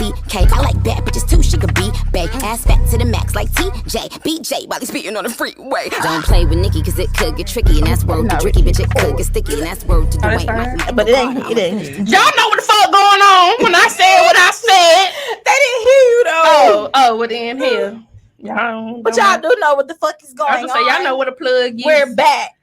TK. I like bad bitches too, she could be bae. Ass fat to the max like TJ. BJ while he's speeding on the freeway. Don't play with Nikki cause it could get tricky. And that's word to Dricky, bitch, it could get sticky. And that's word to Dwayne. But it ain't. Y'all know what the fuck going on when I said what I said. They didn't hear you though. Oh, well then hell. But y'all do know what the fuck is going on. Say, y'all know what a plug is. We're back.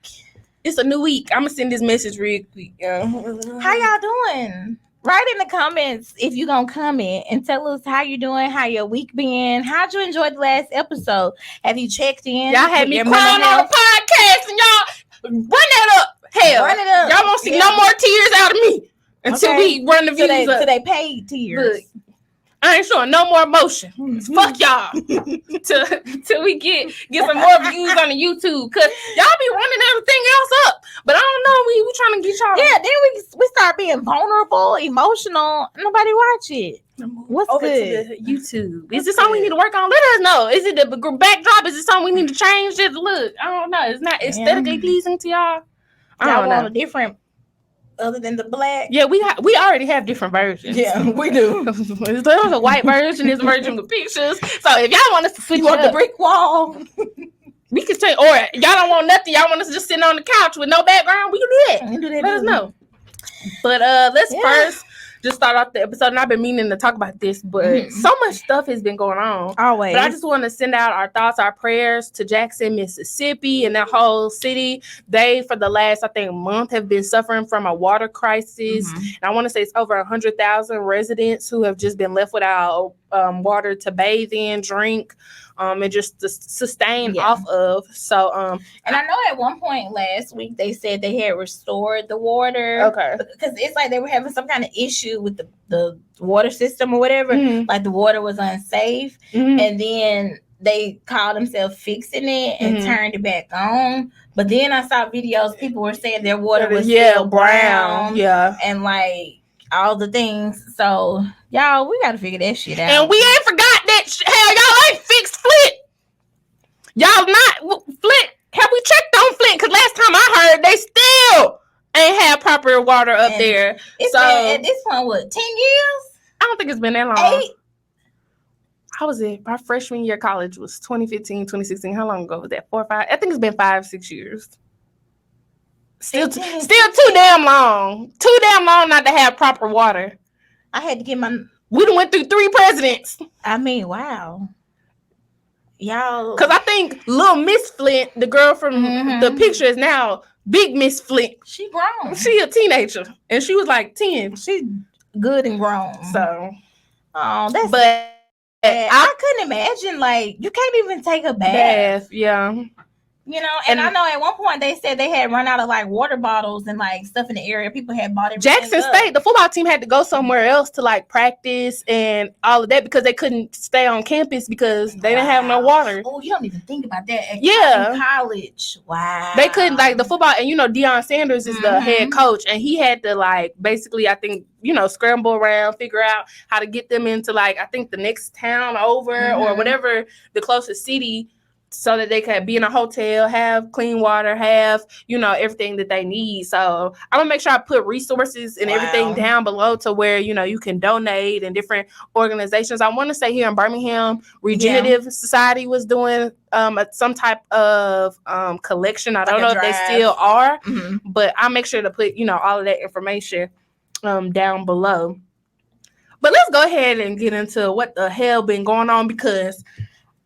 It's a new week. I'm gonna send this message real quick. How y'all doing? Write in the comments if you gonna comment and tell us how you doing, how your week been, how'd you enjoy the last episode? Have you checked in? Y'all had me crying on the podcast and y'all run that up. Hell, run it up. Y'all won't see no more tears out of me until we run the views up. So they paid tears. Look, I ain't showing no more emotion. Fuck y'all. Till we get some more views on the YouTube. Cause y'all be running everything else up. But I don't know. We trying to get y'all. Yeah, then we start being vulnerable, emotional. Nobody watch it. What's over good? to the YouTube. Is this something we need to work on? Let us know. Is it the backdrop? Is it something we need to change? Just look. I don't know. It's not aesthetically pleasing to y'all. Y'all want a different other than the black? Yeah, we already have different versions. Yeah, we do. There's a white version, this version with pictures. So if y'all want us to switch the brick wall, we can change. Or y'all don't want nothing. Y'all want us to just sit on the couch with no background. We can do that. Let us know. But let's first just start off the episode. And I've been meaning to talk about this, but so much stuff has been going on. Always. But I just want to send out our thoughts, our prayers to Jackson, Mississippi, and that whole city. They, for the last, I think, month, have been suffering from a water crisis. And I want to say it's over 100,000 residents who have just been left without water to bathe in, drink, and just to sustain off of. So, and I know at one point last week they said they had restored the water. Okay. Because it's like they were having some kind of issue with the water system or whatever. Like the water was unsafe. And then they called themselves fixing it and turned it back on. But then I saw videos, people were saying their water was still brown. Yeah. And like all the things. So y'all, we got to figure that shit out. And we ain't forgot that hell, y'all ain't fixed Flint. Y'all not Flint. Have we checked on Flint? Because last time I heard they still ain't had proper water up there. It's been, at this point, what, 10 years? I don't think it's been that long. 8? How was it? My freshman year of college was 2015, 2016. How long ago was that? 4 or 5? I think it's been 5-6 years. Still too damn long. Too damn long not to have proper water. I had to get my... We done went through 3 presidents. I mean, wow. Y'all... Because I think little Miss Flint, the girl from the picture, is now big Miss Flint. She grown. She a teenager. And she was like 10. She's good and grown. So... Oh, that's... But... I couldn't imagine, like, you can't even take a bath. Yeah. You know, and I know at one point they said they had run out of like water bottles and like stuff in the area. People had bought it. Jackson State, the football team had to go somewhere else to like practice and all of that because they couldn't stay on campus because they didn't have no water. Oh, you don't even think about that. In college. Wow. They couldn't, like, the football, and you know, Deion Sanders is the head coach, and he had to like basically, I think, you know, scramble around, figure out how to get them into like, I think the next town over or whatever the closest city, so that they could be in a hotel, have clean water, have, you know, everything that they need. So I'm gonna make sure I put resources and everything down below to where, you know, you can donate and different organizations. I want to say here in Birmingham, Regenerative Society was doing some type of collection. I don't know if they still are, but I'll make sure to put, you know, all of that information down below. But let's go ahead and get into what the hell been going on, because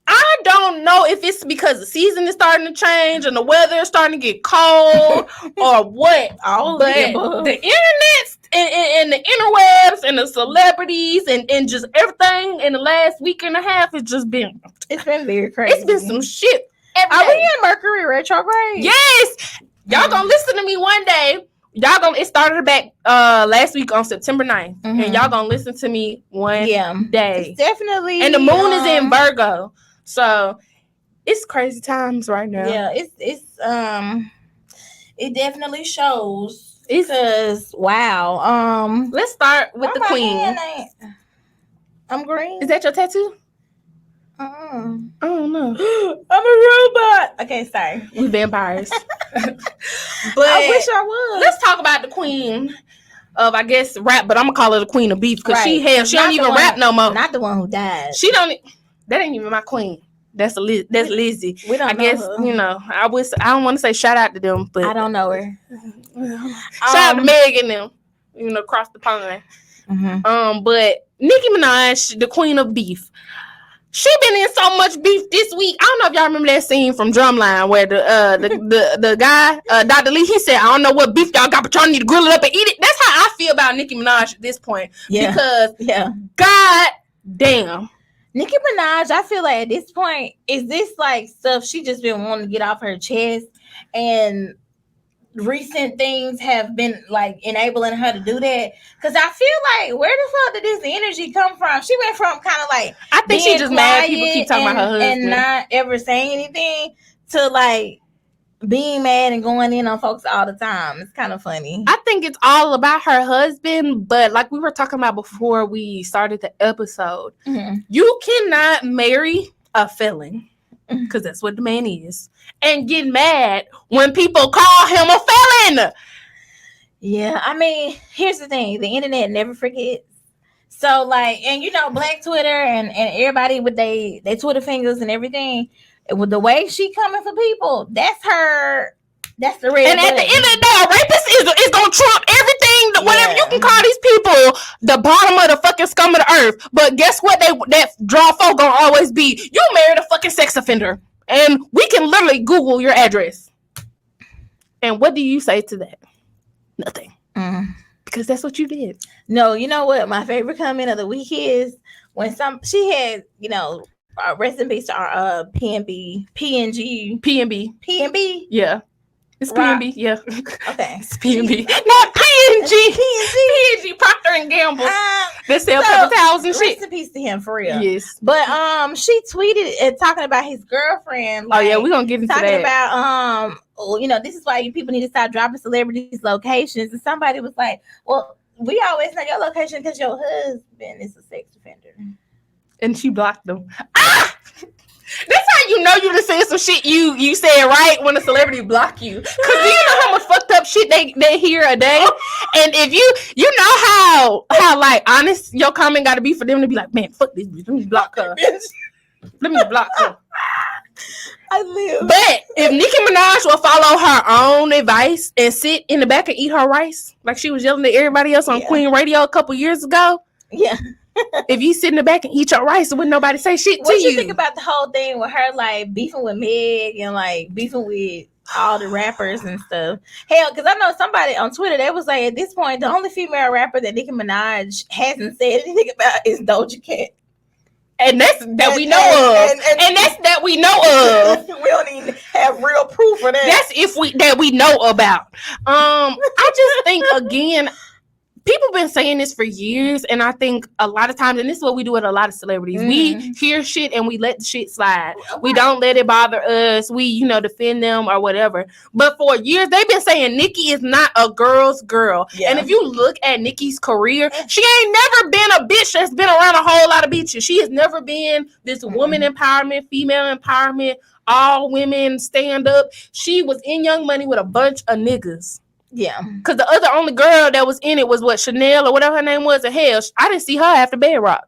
I don't know if it's because the season is starting to change and the weather is starting to get cold or what. The internet and the interwebs and the celebrities and just everything in the last week and a half has just been... It's been very crazy. It's been some shit. Are we in Mercury retrograde? Yes. Y'all gonna listen to me one day. It started back last week on September 9th. And y'all gonna listen to me one day. It's definitely. And the moon is in Virgo. So it's crazy times right now. Yeah, it definitely shows. Because wow. Let's start with the queen. I'm green. Is that your tattoo? I don't know. I'm a robot. Okay, sorry. We vampires. But I wish I was. Let's talk about the queen. of, I guess, rap, but I'm gonna call her the queen of beef because she Not don't even rap no more. Not the one who died. She don't. That ain't even my queen. That's Lizzie. We don't I know guess her. you know. I don't want to say shout out to them, but I don't know her. Shout out to Meg and them. You know, across the pond. Mm-hmm. But Nicki Minaj, the queen of beef. She been in so much beef this week. I don't know if y'all remember that scene from Drumline where the guy, Dr. Lee, he said, I don't know what beef y'all got, but y'all need to grill it up and eat it. That's how I feel about Nicki Minaj at this point. Yeah. Because, God damn. Nicki Minaj, I feel like at this point, is this like stuff she just been wanting to get off her chest, and recent things have been like enabling her to do that? Because I feel like, where the fuck did this energy come from? She went from kind of like, I think she just mad people keep talking about her husband and not ever saying anything, to like being mad and going in on folks all the time. It's kind of funny. I think it's all about her husband, but like we were talking about before we started the episode, you cannot marry a felon, because that's what the man is, and get mad when people call him a felon. Yeah, I mean, here's the thing. The internet never forgets. So, like, and you know, Black Twitter and everybody with they Twitter fingers and everything, with the way she coming for people, that's her. That's the red. And at the end of the day, a rapist is gonna trump everything. Whatever you can call these people, the bottom of the fucking scum of the earth. But guess what? That draw folk gonna always be. You married a fucking sex offender, and we can literally Google your address. And what do you say to that? Nothing. Because that's what you did. No, you know what? My favorite comment of the week is when she had, you know, rest in peace to our PNB. Yeah. It's PNB, yeah. Okay. It's PNB. Not PNG. PNG, Procter and Gamble. They sell paper towels and shit. Rest in peace to him, for real. Yes. But she tweeted and talking about his girlfriend. Like, oh yeah, we're gonna get into talking that. About you know, this is why you people need to stop dropping celebrities' locations. And somebody was like, well, we always know your location because your husband is a sex offender. And she blocked them. Ah! That's how you know you done said some shit you said right when a celebrity block you. Cause do you know how much fucked up shit they hear a day? And if you know how like honest your comment gotta be for them to be like, man, fuck this bitch. Let me block her. Let me block her. I live. But if Nicki Minaj will follow her own advice and sit in the back and eat her rice, like she was yelling at everybody else on Queen Radio a couple years ago. Yeah. If you sit in the back and eat your rice, wouldn't nobody say shit to you. What you think about the whole thing with her like beefing with Meg and like beefing with all the rappers and stuff? Hell, because I know somebody on Twitter, they was like, at this point, the only female rapper that Nicki Minaj hasn't said anything about is Doja Cat. And that's that we know of. And that's that we know of. We don't even have real proof for that. That's if we know about. I just think, again, people been saying this for years, and I think a lot of times, and this is what we do with a lot of celebrities. We hear shit and we let the shit slide. We don't let it bother us. We, defend them or whatever. But for years, they've been saying Nicki is not a girl's girl. Yeah. And if you look at Nicki's career, she ain't never been a bitch that's been around a whole lot of bitches. She has never been this woman empowerment, female empowerment, all women stand up. She was in Young Money with a bunch of niggas. Yeah, because the only girl that was in it was what, Chanel or whatever her name was. And hell, I didn't see her after Bedrock.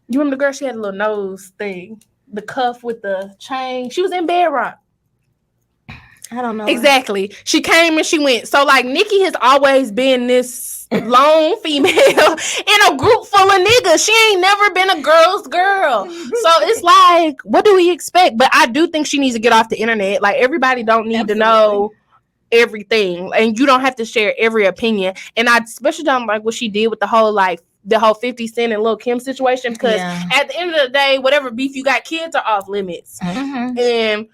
You remember the girl? She had a little nose thing, the cuff with the chain. She was in Bedrock. I don't know exactly. She came and she went. So like Nicki has always been this lone female in a group full of niggas. She ain't never been a girl's girl. So it's like, what do we expect? But I do think she needs to get off the internet. Like everybody don't need to know everything, and you don't have to share every opinion. And I especially don't like what she did with the whole 50 Cent and Lil' Kim situation, because at the end of the day, whatever beef you got, kids are off limits. And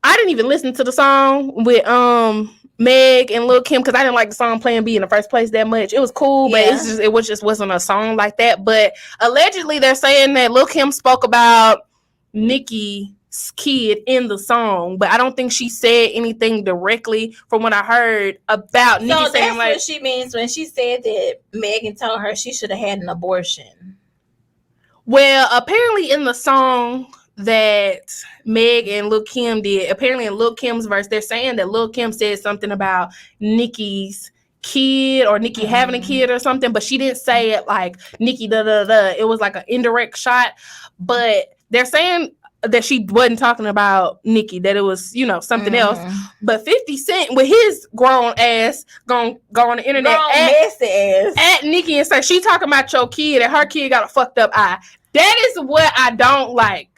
I didn't even listen to the song with Meg and Lil' Kim because I didn't like the song Plan B in the first place that much. It was cool, but it wasn't a song like that. But allegedly they're saying that Lil' Kim spoke about Nicki's kid in the song, but I don't think she said anything directly from what I heard about Nicki. So that's what she means when she said that Megan told her she should have had an abortion. Well, apparently in the song that Meg and Lil' Kim did, apparently in Lil' Kim's verse, they're saying that Lil' Kim said something about Nicki's kid or Nicki having a kid or something, but she didn't say it like Nicki da da da. It was like an indirect shot, but they're saying that she wasn't talking about Nicki, that it was, you know, something else. But 50 Cent with his grown ass go on the internet at Nicki and say she talking about your kid and her kid got a fucked up eye. That is what I don't like.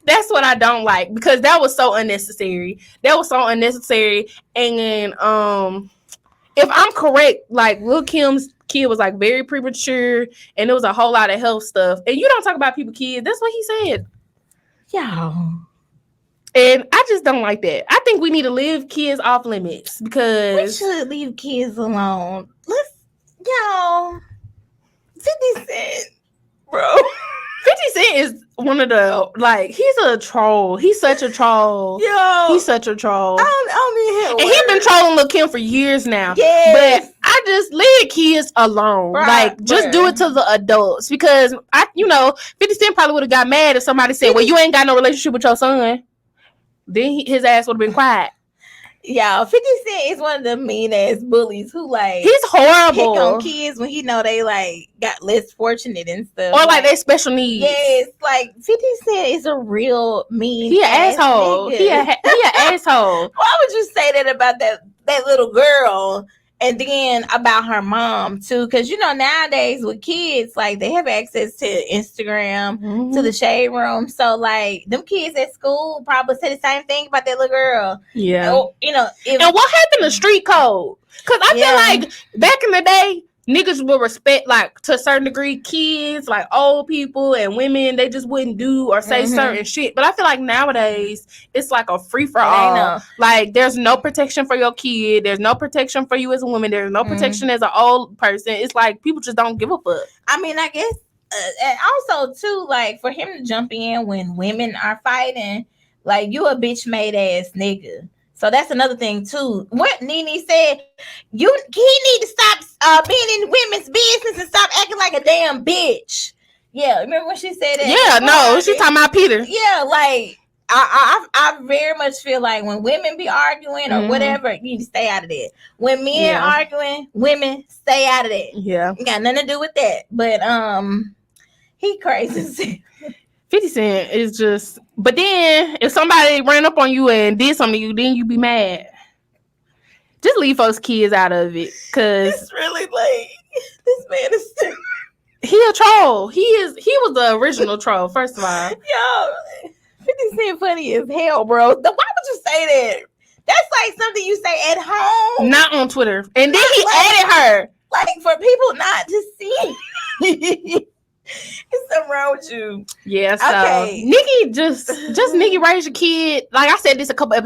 That's what I don't like, because that was so unnecessary. And if I'm correct, like Lil Kim's kid was like very premature and there was a whole lot of health stuff. And you don't talk about people's kids. That's what he said. Yeah. And I just don't like that. I think we need to leave kids off limits, because we should leave kids alone. Y'all, 50 Cent, bro. 50 Cent is one of the, like, he's a troll. He's such a troll. Yo. He's such a troll. I don't mean and he's been trolling Lil Kim for years now. Yes. But I just leave kids alone. Just do it to the adults. Because, 50 Cent probably would have got mad if somebody said, well, you ain't got no relationship with your son. Then his ass would have been quiet. Yeah, 50 Cent is one of the mean ass bullies who he's horrible. Pick on kids when he know they like got less fortunate and stuff, or like they special needs. Yes, like 50 Cent is a real mean. He an asshole. He an asshole. Why would you say that about that little girl? And then about her mom too, because nowadays with kids, like they have access to Instagram, to the shade room. So like them kids at school probably say the same thing about that little girl. Yeah. And what happened to street code? Because I feel like back in the day, niggas would respect, like, to a certain degree, kids, like old people and women. They just wouldn't do or say certain shit. But I feel like nowadays it's like a free for all. Like, there's no protection for your kid. There's no protection for you as a woman. There's no protection as an old person. It's like people just don't give a fuck. I mean, I guess, and also too, like for him to jump in when women are fighting, like you a bitch made ass nigga. So that's another thing too. What Nene said, he need to stop being in women's business and stop acting like a damn bitch. Yeah, remember when she said that? Yeah, no, she talking about Peter. Yeah, like I very much feel like when women be arguing or whatever, you need to stay out of that. When men arguing, women stay out of that. Yeah, got nothing to do with that. But he crazy. 50 Cent is just, but then if somebody ran up on you and did something to you, then you be mad. Just leave folks' kids out of it, cause it's really like this man is. He a troll. He was the original troll. First of all, yo, 50 Cent funny as hell, bro. Why would you say that? That's like something you say at home, not on Twitter. And then he added her, like for people not to see. It's something wrong with you. Yeah, so okay. Nicki just Nicki raise your kid. Like I said this a couple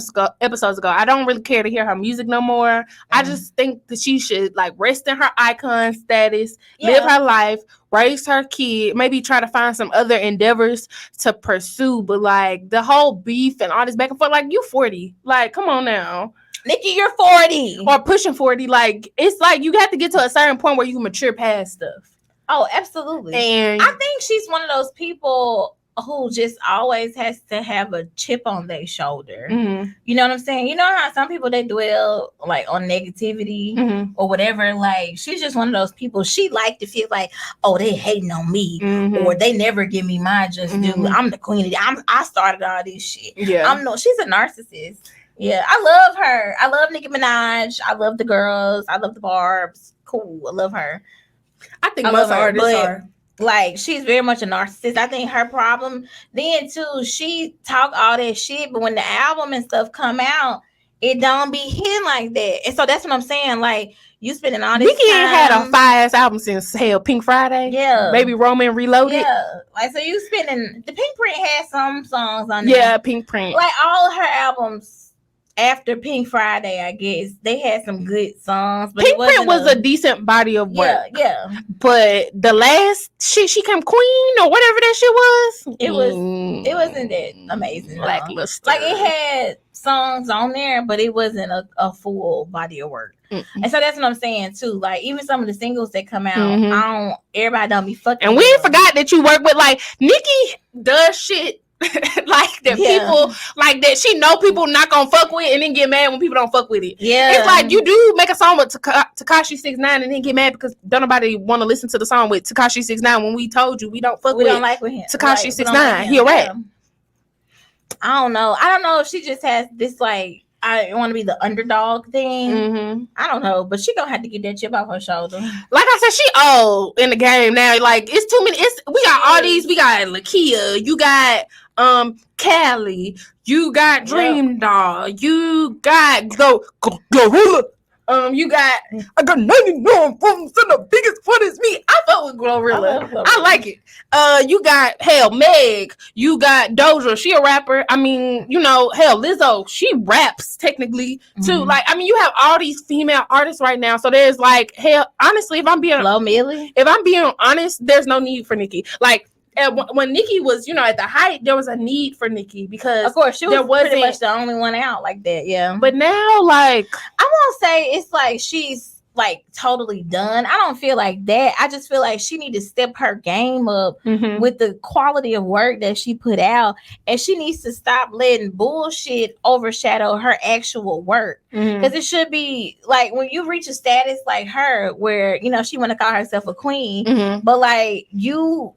episodes ago. I don't really care to hear her music no more. I just think that she should like rest in her icon status, live her life, raise her kid, maybe try to find some other endeavors to pursue. But like the whole beef and all this back and forth, like you 40. Like, come on now. Nicki, you're 40. Or pushing 40. Like it's like you have to get to a certain point where you can mature past stuff. Oh, absolutely. And I think she's one of those people who just always has to have a chip on their shoulder. You know what I'm saying? You know how some people, they dwell like on negativity or whatever. Like she's just one of those people. She like to feel like, oh, they hating on me or they never give me my just due. I'm the queen. I started all this shit. Yeah. She's a narcissist. Yeah. I love her. I love Nicki Minaj. I love the girls. I love the Barbs. Cool. I love her. I think most artists are. Like, she's very much a narcissist. I think her problem, then too, she talk all that shit, but when the album and stuff come out, it don't be hitting like that. And so that's what I'm saying. Like, you spending all this Nicki ain't had a fire-ass album since Pink Friday. Yeah. Baby Roman Reloaded. Yeah. Like, so you spending, the Pink Print had some songs on there. Yeah, Pink Print. Like, all of her albums after Pink Friday, I guess they had some good songs. But Pink Print was a decent body of work. Yeah. But the last shit, she came Queen or whatever that shit was. It wasn't that amazing. Lackluster. Like it had songs on there, but it wasn't a full body of work. And so that's what I'm saying too. Like even some of the singles that come out, everybody don't be fucking. And we ain't forgot that you work with like Nicki does shit like that people like that she know people not gonna fuck with and then get mad when people don't fuck with it. Yeah, it's like you do make a song with Tekashi 6ix9ine and then get mad because don't nobody want to listen to the song with Tekashi 6ix9ine when we told you we don't like with him. Tekashi 6ix9ine, he a rap. I don't know if she just has this like I want to be the underdog thing. I don't know, but she gonna have to get that chip off her shoulder. Like I said, she old in the game now. Like it's too many. We got all these. We got Lakia. You got Callie. You got Dream Doll. You got Gorilla. You got I got 99 problems and the biggest one is me. I fuck with Glorilla. I like it. You got Meg. You got Doja. She a rapper. I mean, Lizzo. She raps technically too. Like I mean, you have all these female artists right now. So there's like honestly, if I'm being honest, there's no need for Nicki. Like. When Nicki was, at the height, there was a need for Nicki because of course she was pretty much the only one out like that. Yeah, but now, like, I won't say it's like she's like totally done. I don't feel like that. I just feel like she need to step her game up with the quality of work that she put out, and she needs to stop letting bullshit overshadow her actual work. Because it should be like when you reach a status like her, where she want to call herself a queen, but like you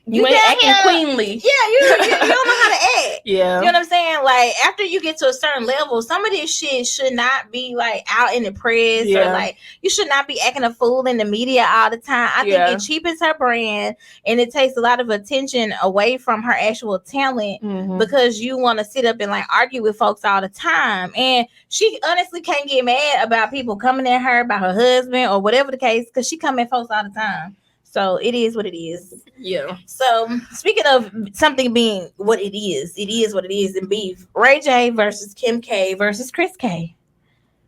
ain't acting queenly. Yeah, you don't know how to act. Yeah. You know what I'm saying? Like, after you get to a certain level, some of this shit should not be, like, out in the press. Or, like, you should not be acting a fool in the media all the time. I think it cheapens her brand, and it takes a lot of attention away from her actual talent because you want to sit up and, like, argue with folks all the time. And she honestly can't get mad about people coming at her, about her husband, or whatever the case, because she come at folks all the time. So it is what it is. Yeah. So speaking of something being what it is what it is in beef. Ray J versus Kim K versus Chris K.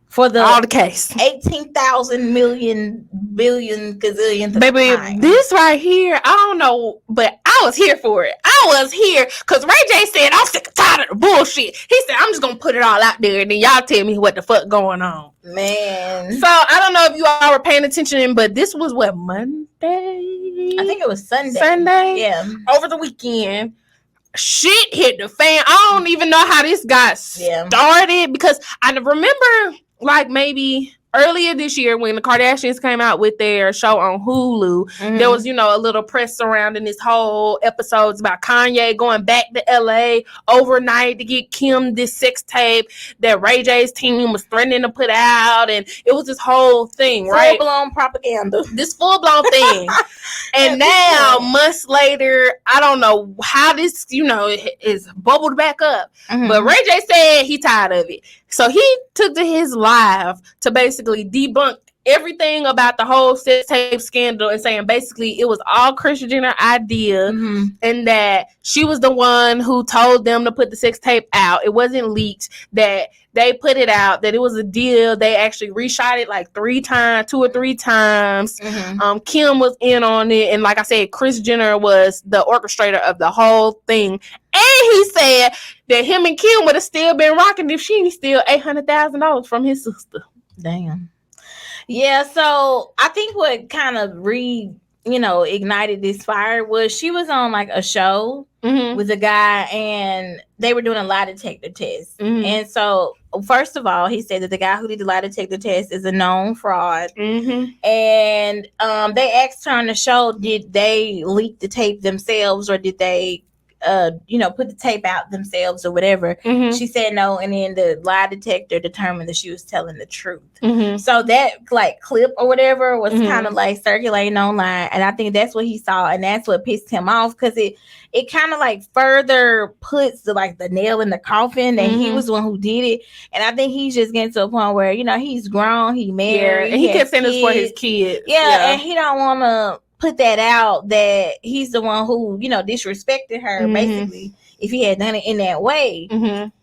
For all the case. 18,000 million billion gazillion. Baby, this right here, I don't know, but I was here for it. I was here because Ray J said, I'm sick and tired of the bullshit. He said, I'm just going to put it all out there and then y'all tell me what the fuck going on. Man. So I don't know if you all were paying attention, but this was what, Monday? I think it was Sunday. Yeah. Over the weekend. Shit hit the fan. I don't even know how this got started because I remember like maybe earlier this year when the Kardashians came out with their show on Hulu, there was, a little press surrounding this whole episodes about Kanye going back to LA overnight to get Kim this sex tape that Ray J's team was threatening to put out. And it was this whole thing, right? Full-blown propaganda. This full-blown thing. And now, months later, I don't know how this, is bubbled back up. But Ray J said he tired of it. So he took to his live to basically debunk everything about the whole sex tape scandal and saying basically it was all Kris Jenner's idea and that she was the one who told them to put the sex tape out. It wasn't leaked, that they put it out, that it was a deal. They actually reshot it like 2 or 3 times. Kim was in on it. And like I said, Kris Jenner was the orchestrator of the whole thing. And he said that him and Kim would have still been rocking if she steal $800,000 from his sister. Damn. Yeah, so I think what kind of ignited this fire was she was on like a show with a guy and they were doing a lie detector test. And so first of all, he said that the guy who did the lie detector test is a known fraud. And they asked her on the show, did they leak the tape themselves or did they put the tape out themselves or whatever. She said no, and then the lie detector determined that she was telling the truth. So that like clip or whatever was kind of like circulating online, and I think that's what he saw, and that's what pissed him off because it kind of like further puts the nail in the coffin that he was the one who did it. And I think he's just getting to a point where he's grown, he married, and he kept saying this for his kids. And he don't want to put that out that he's the one who disrespected her basically if he had done it in that way.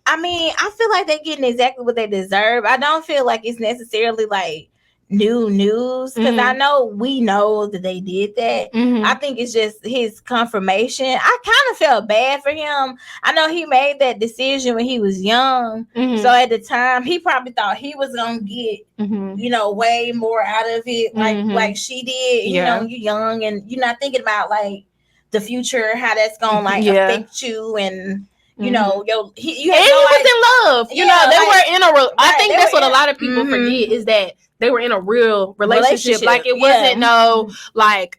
I mean, I feel like they're getting exactly what they deserve. I don't feel like it's necessarily like new news because I know we know that they did that. I think it's just his confirmation. I kind of felt bad for him. I know he made that decision when he was young, so at the time he probably thought he was gonna get way more out of it like she did. You're young and you're not thinking about like the future, how that's gonna like affect you, and you know, he was in love. You know, they were in a. I think that's what a lot of people forget is that they were in a real relationship. Like it wasn't no like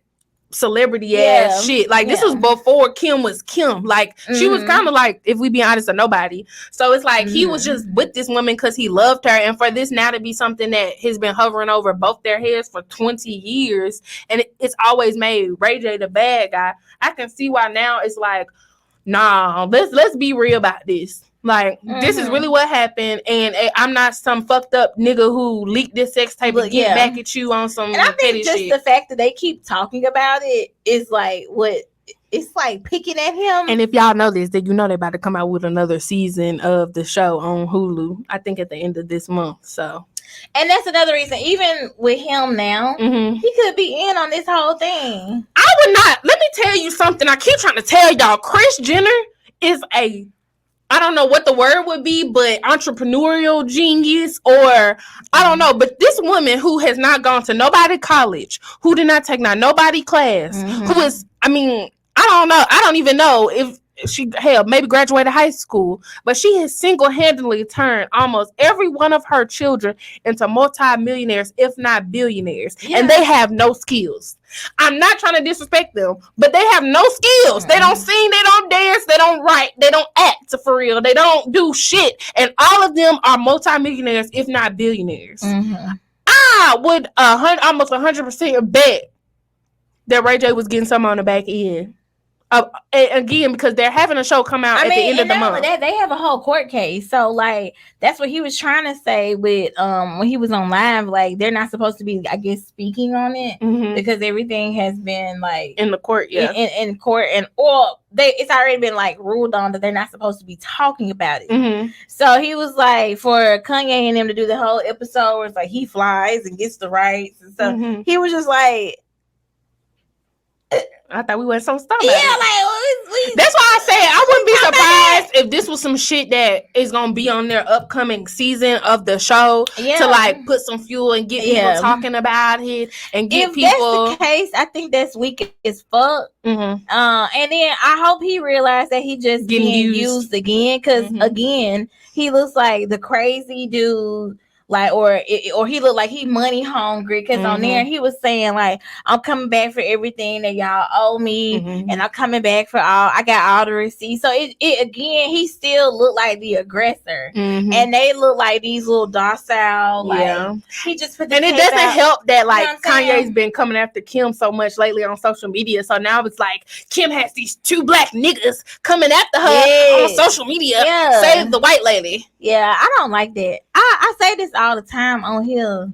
celebrity ass shit. Like this was before Kim was Kim. Like she was kind of like, if we be honest, a nobody. So it's like he was just with this woman because he loved her, and for this now to be something that has been hovering over both their heads for 20 years, and it's always made Ray J the bad guy. I can see why now it's like, nah, let's be real about this. Like, this is really what happened, and I'm not some fucked up nigga who leaked this sex tape to get back at you on some. And I think just shit. The fact that they keep talking about it is like what it's like picking at him. And if y'all know this, then you know they're about to come out with another season of the show on Hulu. I think at the end of this month. So. And that's another reason, even with him now, he could be in on this whole thing. I would not. Let me tell you something. I keep trying to tell y'all, Kris Jenner is a, I don't know what the word would be, but entrepreneurial genius, or I don't know. But this woman who has not gone to nobody college, who did not take nobody class, who is, I mean, I don't know. I don't even know if she maybe graduated high school, but she has single-handedly turned almost every one of her children into multi-millionaires, if not billionaires, and they have no skills. I'm not trying to disrespect them, but they have no skills. They don't sing, they don't dance, they don't write, they don't act for real, they don't do shit, and all of them are multi-millionaires, if not billionaires. I would almost 100% bet that Ray J was getting something on the back end. Again, because they're having a show come out at the end of the month. That, they have a whole court case, so like that's what he was trying to say with when he was on live. Like they're not supposed to be, I guess, speaking on it because everything has been like in the court, in court, and it's already been like ruled on that they're not supposed to be talking about it. So he was like, for Kanye and them to do the whole episode where it's like he flies and gets the rights and stuff. He was just like. I thought we were so stunned. Yeah, like that's why I said I wouldn't be surprised if this was some shit that is gonna be on their upcoming season of the show to like put some fuel and get people talking about it and get people. If that's the case, I think that's weak as fuck. And then I hope he realized that he just getting used again, because again, he looks like the crazy dude. Like, or he looked like he money hungry, because on there he was saying like, I'm coming back for everything that y'all owe me, and I'm coming back for all. I got all the receipts. So it again, he still looked like the aggressor, and they look like these little docile. Like he just put. And it doesn't help that like Kanye's been coming after Kim so much lately on social media. So now it's like Kim has these two black niggas coming after her on social media. Save the white lady. Yeah, I don't like that. I say this all the time on here.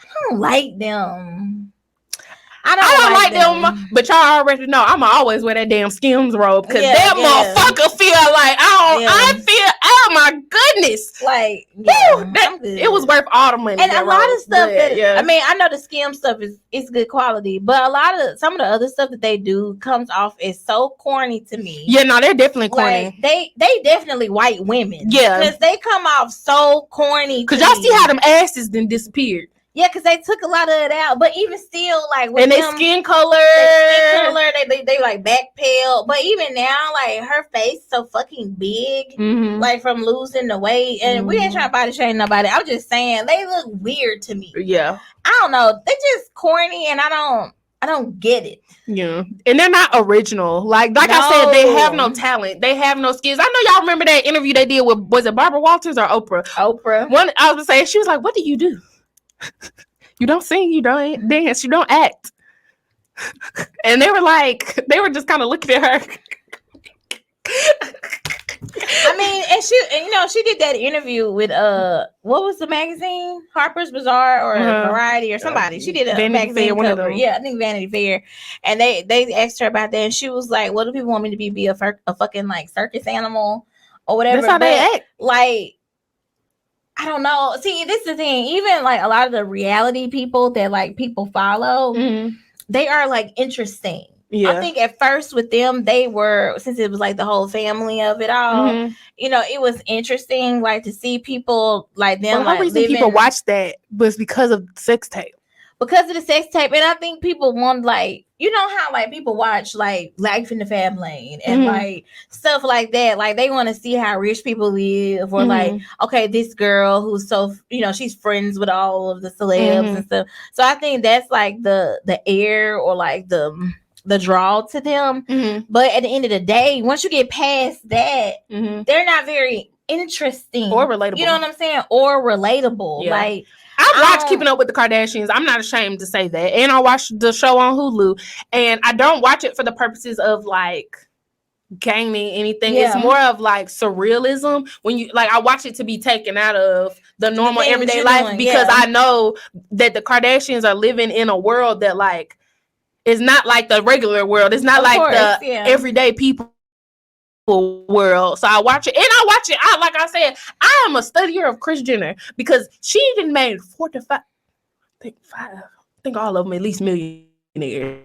I don't like them. I don't like them. But y'all already know I'ma always wear that damn Skims robe, because that motherfucker feel like I feel, oh my goodness, like it was worth all the money. And a lot of stuff I mean, I know the Skim stuff is good quality, but some of the other stuff that they do comes off as so corny to me. Yeah, no, they're definitely corny. Like, they definitely white women. Yeah, because they come off so corny. Because y'all see how them asses then disappeared. Yeah, because they took a lot of it out, but even still, like with and their skin color, they like back pale. But even now, like her face so fucking big, like from losing the weight. And we ain't trying to body shame nobody. I'm just saying they look weird to me. Yeah, I don't know. They just corny, and I don't get it. Yeah, and they're not original. Like I said, they have no talent. They have no skills. I know y'all remember that interview they did with, was it Barbara Walters or Oprah? Oprah. One, I was saying, she was like, "What do you do? You don't sing, you don't dance, you don't act." And they were just kind of looking at her. I mean, and she did that interview with what was the magazine? Harper's Bazaar or Variety or somebody. She did a Vanity magazine Fair, cover. Yeah, I think Vanity Fair. And they asked her about that, and she was like, "What do people want me to be a fucking like circus animal or whatever?" That's how they act. Like, I don't know. See, this is the thing. Even like a lot of the reality people that like people follow, they are like interesting. Yeah. I think at first with them, they were, since it was like the whole family of it all, it was interesting, like to see people like them. Well, the reason people watched that was because of sex tape. because of the sex tape. And I think people want, like, you know how like people watch like Life in the Family and like stuff like that. Like they want to see how rich people live, or like, okay, this girl who's so, you know, she's friends with all of the celebs and stuff. So I think that's like the air, or like the draw to them. But at the end of the day, once you get past that, they're not very interesting or relatable. You know what I'm saying? Or relatable. Yeah. Like, I watch Keeping Up with the Kardashians. I'm not ashamed to say that. And I watch the show on Hulu. And I don't watch it for the purposes of like gaining anything. It's more of like surrealism. When you like, I watch it to be taken out of the normal everyday life, because I know that the Kardashians are living in a world that like is not like the regular world. It's not like the everyday people world. So I watch it, and like I said, I am a studier of Kris Jenner, because she even made 4 to 5, I think all of them at least millionaires.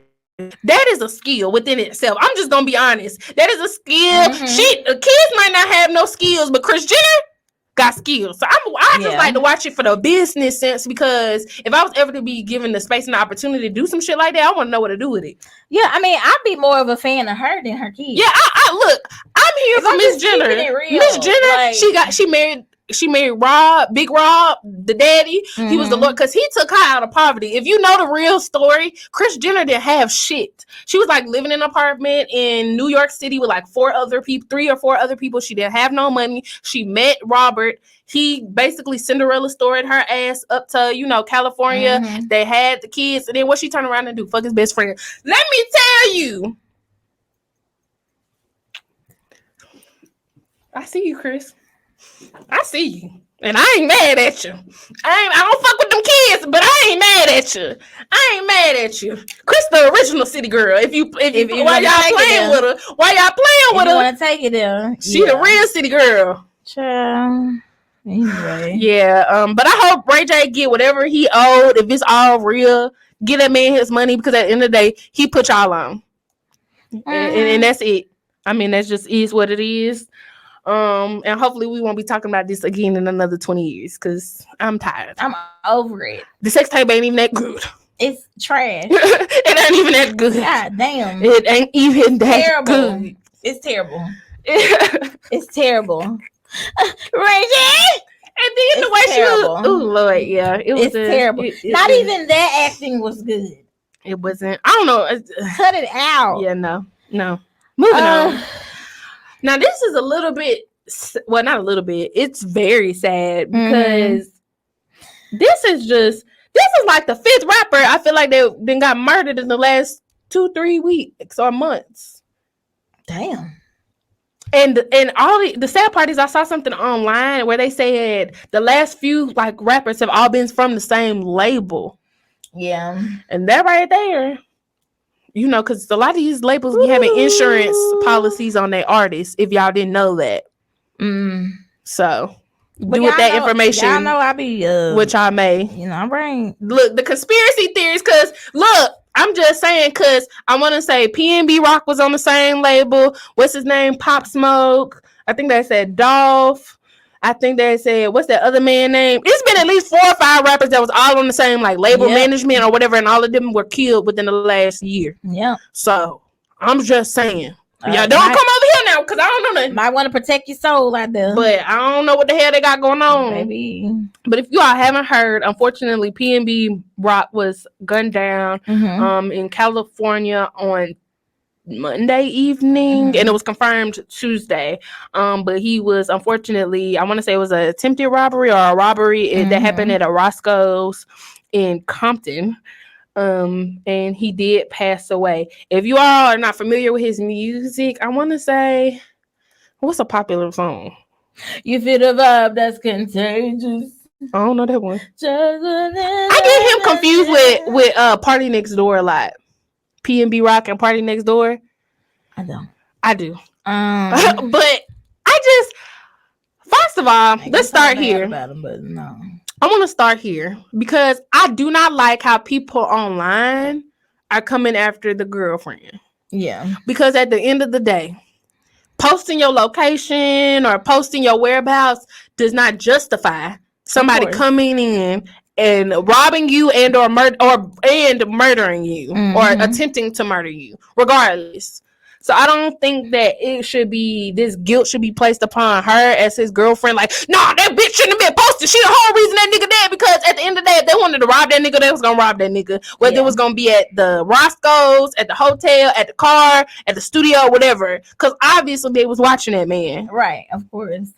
That is a skill within itself. I'm just gonna be honest. That is a skill. The kids might not have no skills, but Kris Jenner got skills. So I just like to watch it for the business sense, because if I was ever to be given the space and the opportunity to do some shit like that, I want to know what to do with it. Yeah, I mean, I'd be more of a fan of her than her kids. Yeah, I look, I'm here for Miss Jenner. Miss Jenner, like, she married Rob, Big Rob, the daddy. He was the Lord, because he took her out of poverty. If you know the real story, Kris Jenner didn't have shit. She was like living in an apartment in New York City with like 3 or 4 other people. She didn't have no money. She met Robert. He basically Cinderella storied her ass up to, you know, California. They had the kids, and then what she turned around and do? Fuck his best friend. Let me tell you. I see you, Kris. I see you, and I ain't mad at you. I don't fuck with them kids, but I ain't mad at you. I ain't mad at you. Kris, the original city girl. If you why y'all playing with her? Why y'all playing with her? Want to take it there? She the real city girl. Child. Anyway. Yeah. But I hope Ray J get whatever he owed. If it's all real, get that man his money, because at the end of the day, he put y'all on, and that's it. I mean, that's just is what it is. And hopefully we won't be talking about this again in another 20 years, because I'm tired. I'm over it. The sex tape ain't even that good. It's trash. It ain't even that good. God damn. It ain't even that good. It's terrible. It's terrible. Reggie! And then the way she was, oh Lord, yeah. It's terrible. Not even that acting was good. It wasn't. I don't know. Cut it out. Yeah, no. Moving on. Now, this is a little bit, well, not a little bit. It's very sad, because this is like the 5th rapper I feel like they then got murdered in the last 2-3 weeks or months. Damn. And all the sad part is, I saw something online where they said the last few like rappers have all been from the same label. Yeah. And that right there, you know, because a lot of these labels be having insurance policies on their artists, if y'all didn't know that. So, do with that information. Y'all know I be which I may. You know, I'm brain. Look, the conspiracy theories, because look, I'm just saying, because I want to say PNB Rock was on the same label. What's his name? Pop Smoke. I think they said Dolph. I think they said, what's that other man name? It's been at least 4 or 5 rappers that was all on the same like label management or whatever, and all of them were killed within the last year. Yeah. So I'm just saying, y'all don't come over here now, because I don't know nothing. Might want to protect your soul out there, but I don't know what the hell they got going on. Maybe. But if you all haven't heard, unfortunately, PNB Rock was gunned down in California on Monday evening, and it was confirmed Tuesday. But he was, unfortunately, I want to say it was an attempted robbery or a robbery that happened at a Roscoe's in Compton. And he did pass away. If you all are not familiar with his music, I want to say, what's a popular song? You feel the vibe that's contagious. I don't know that one. I get him confused with Party Next Door a lot. PNB Rock and Party Next Door. I do. But I just, first of all, let's start here. About him, but no. I want to start here because I do not like how people online are coming after the girlfriend. Yeah. Because at the end of the day, posting your location or posting your whereabouts does not justify somebody coming in and robbing you and or murdering you or attempting to murder you, regardless. So I don't think that this guilt should be placed upon her as his girlfriend. Like, nah, that bitch shouldn't have been posted. She the whole reason that nigga dead. Because at the end of the day, if they wanted to rob that nigga, they was gonna rob that nigga. Whether it was gonna be at the Roscoe's, at the hotel, at the car, at the studio, whatever. Because obviously they was watching that man. Right, of course.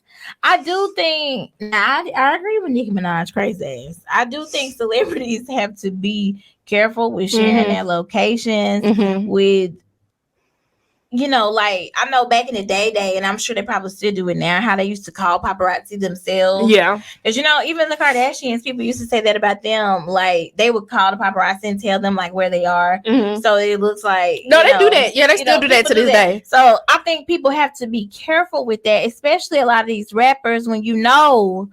I do think, I agree with Nicki Minaj, crazy ass. I do think celebrities have to be careful with sharing their locations, with, you know, like, I know back in the day, and I'm sure they probably still do it now, how they used to call paparazzi themselves. Yeah. Because, you know, even the Kardashians, people used to say that about them. Like, they would call the paparazzi and tell them, like, where they are. So it looks like... No, they do that. Yeah, they still do that to this day. So I think people have to be careful with that, especially a lot of these rappers, when you got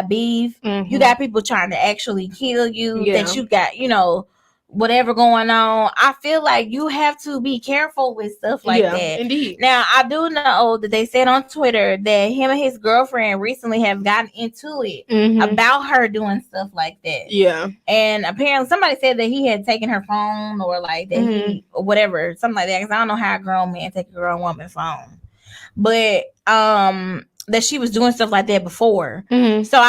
beef, you got people trying to actually kill you, that you got, you know, whatever going on. I feel like you have to be careful with stuff like that. Indeed. Now, I do know that they said on Twitter that him and his girlfriend recently have gotten into it about her doing stuff like that. Yeah. And apparently somebody said that he had taken her phone, or like that he, or whatever, something like that. Because I don't know how a grown man take a grown woman's phone. But that she was doing stuff like that before. So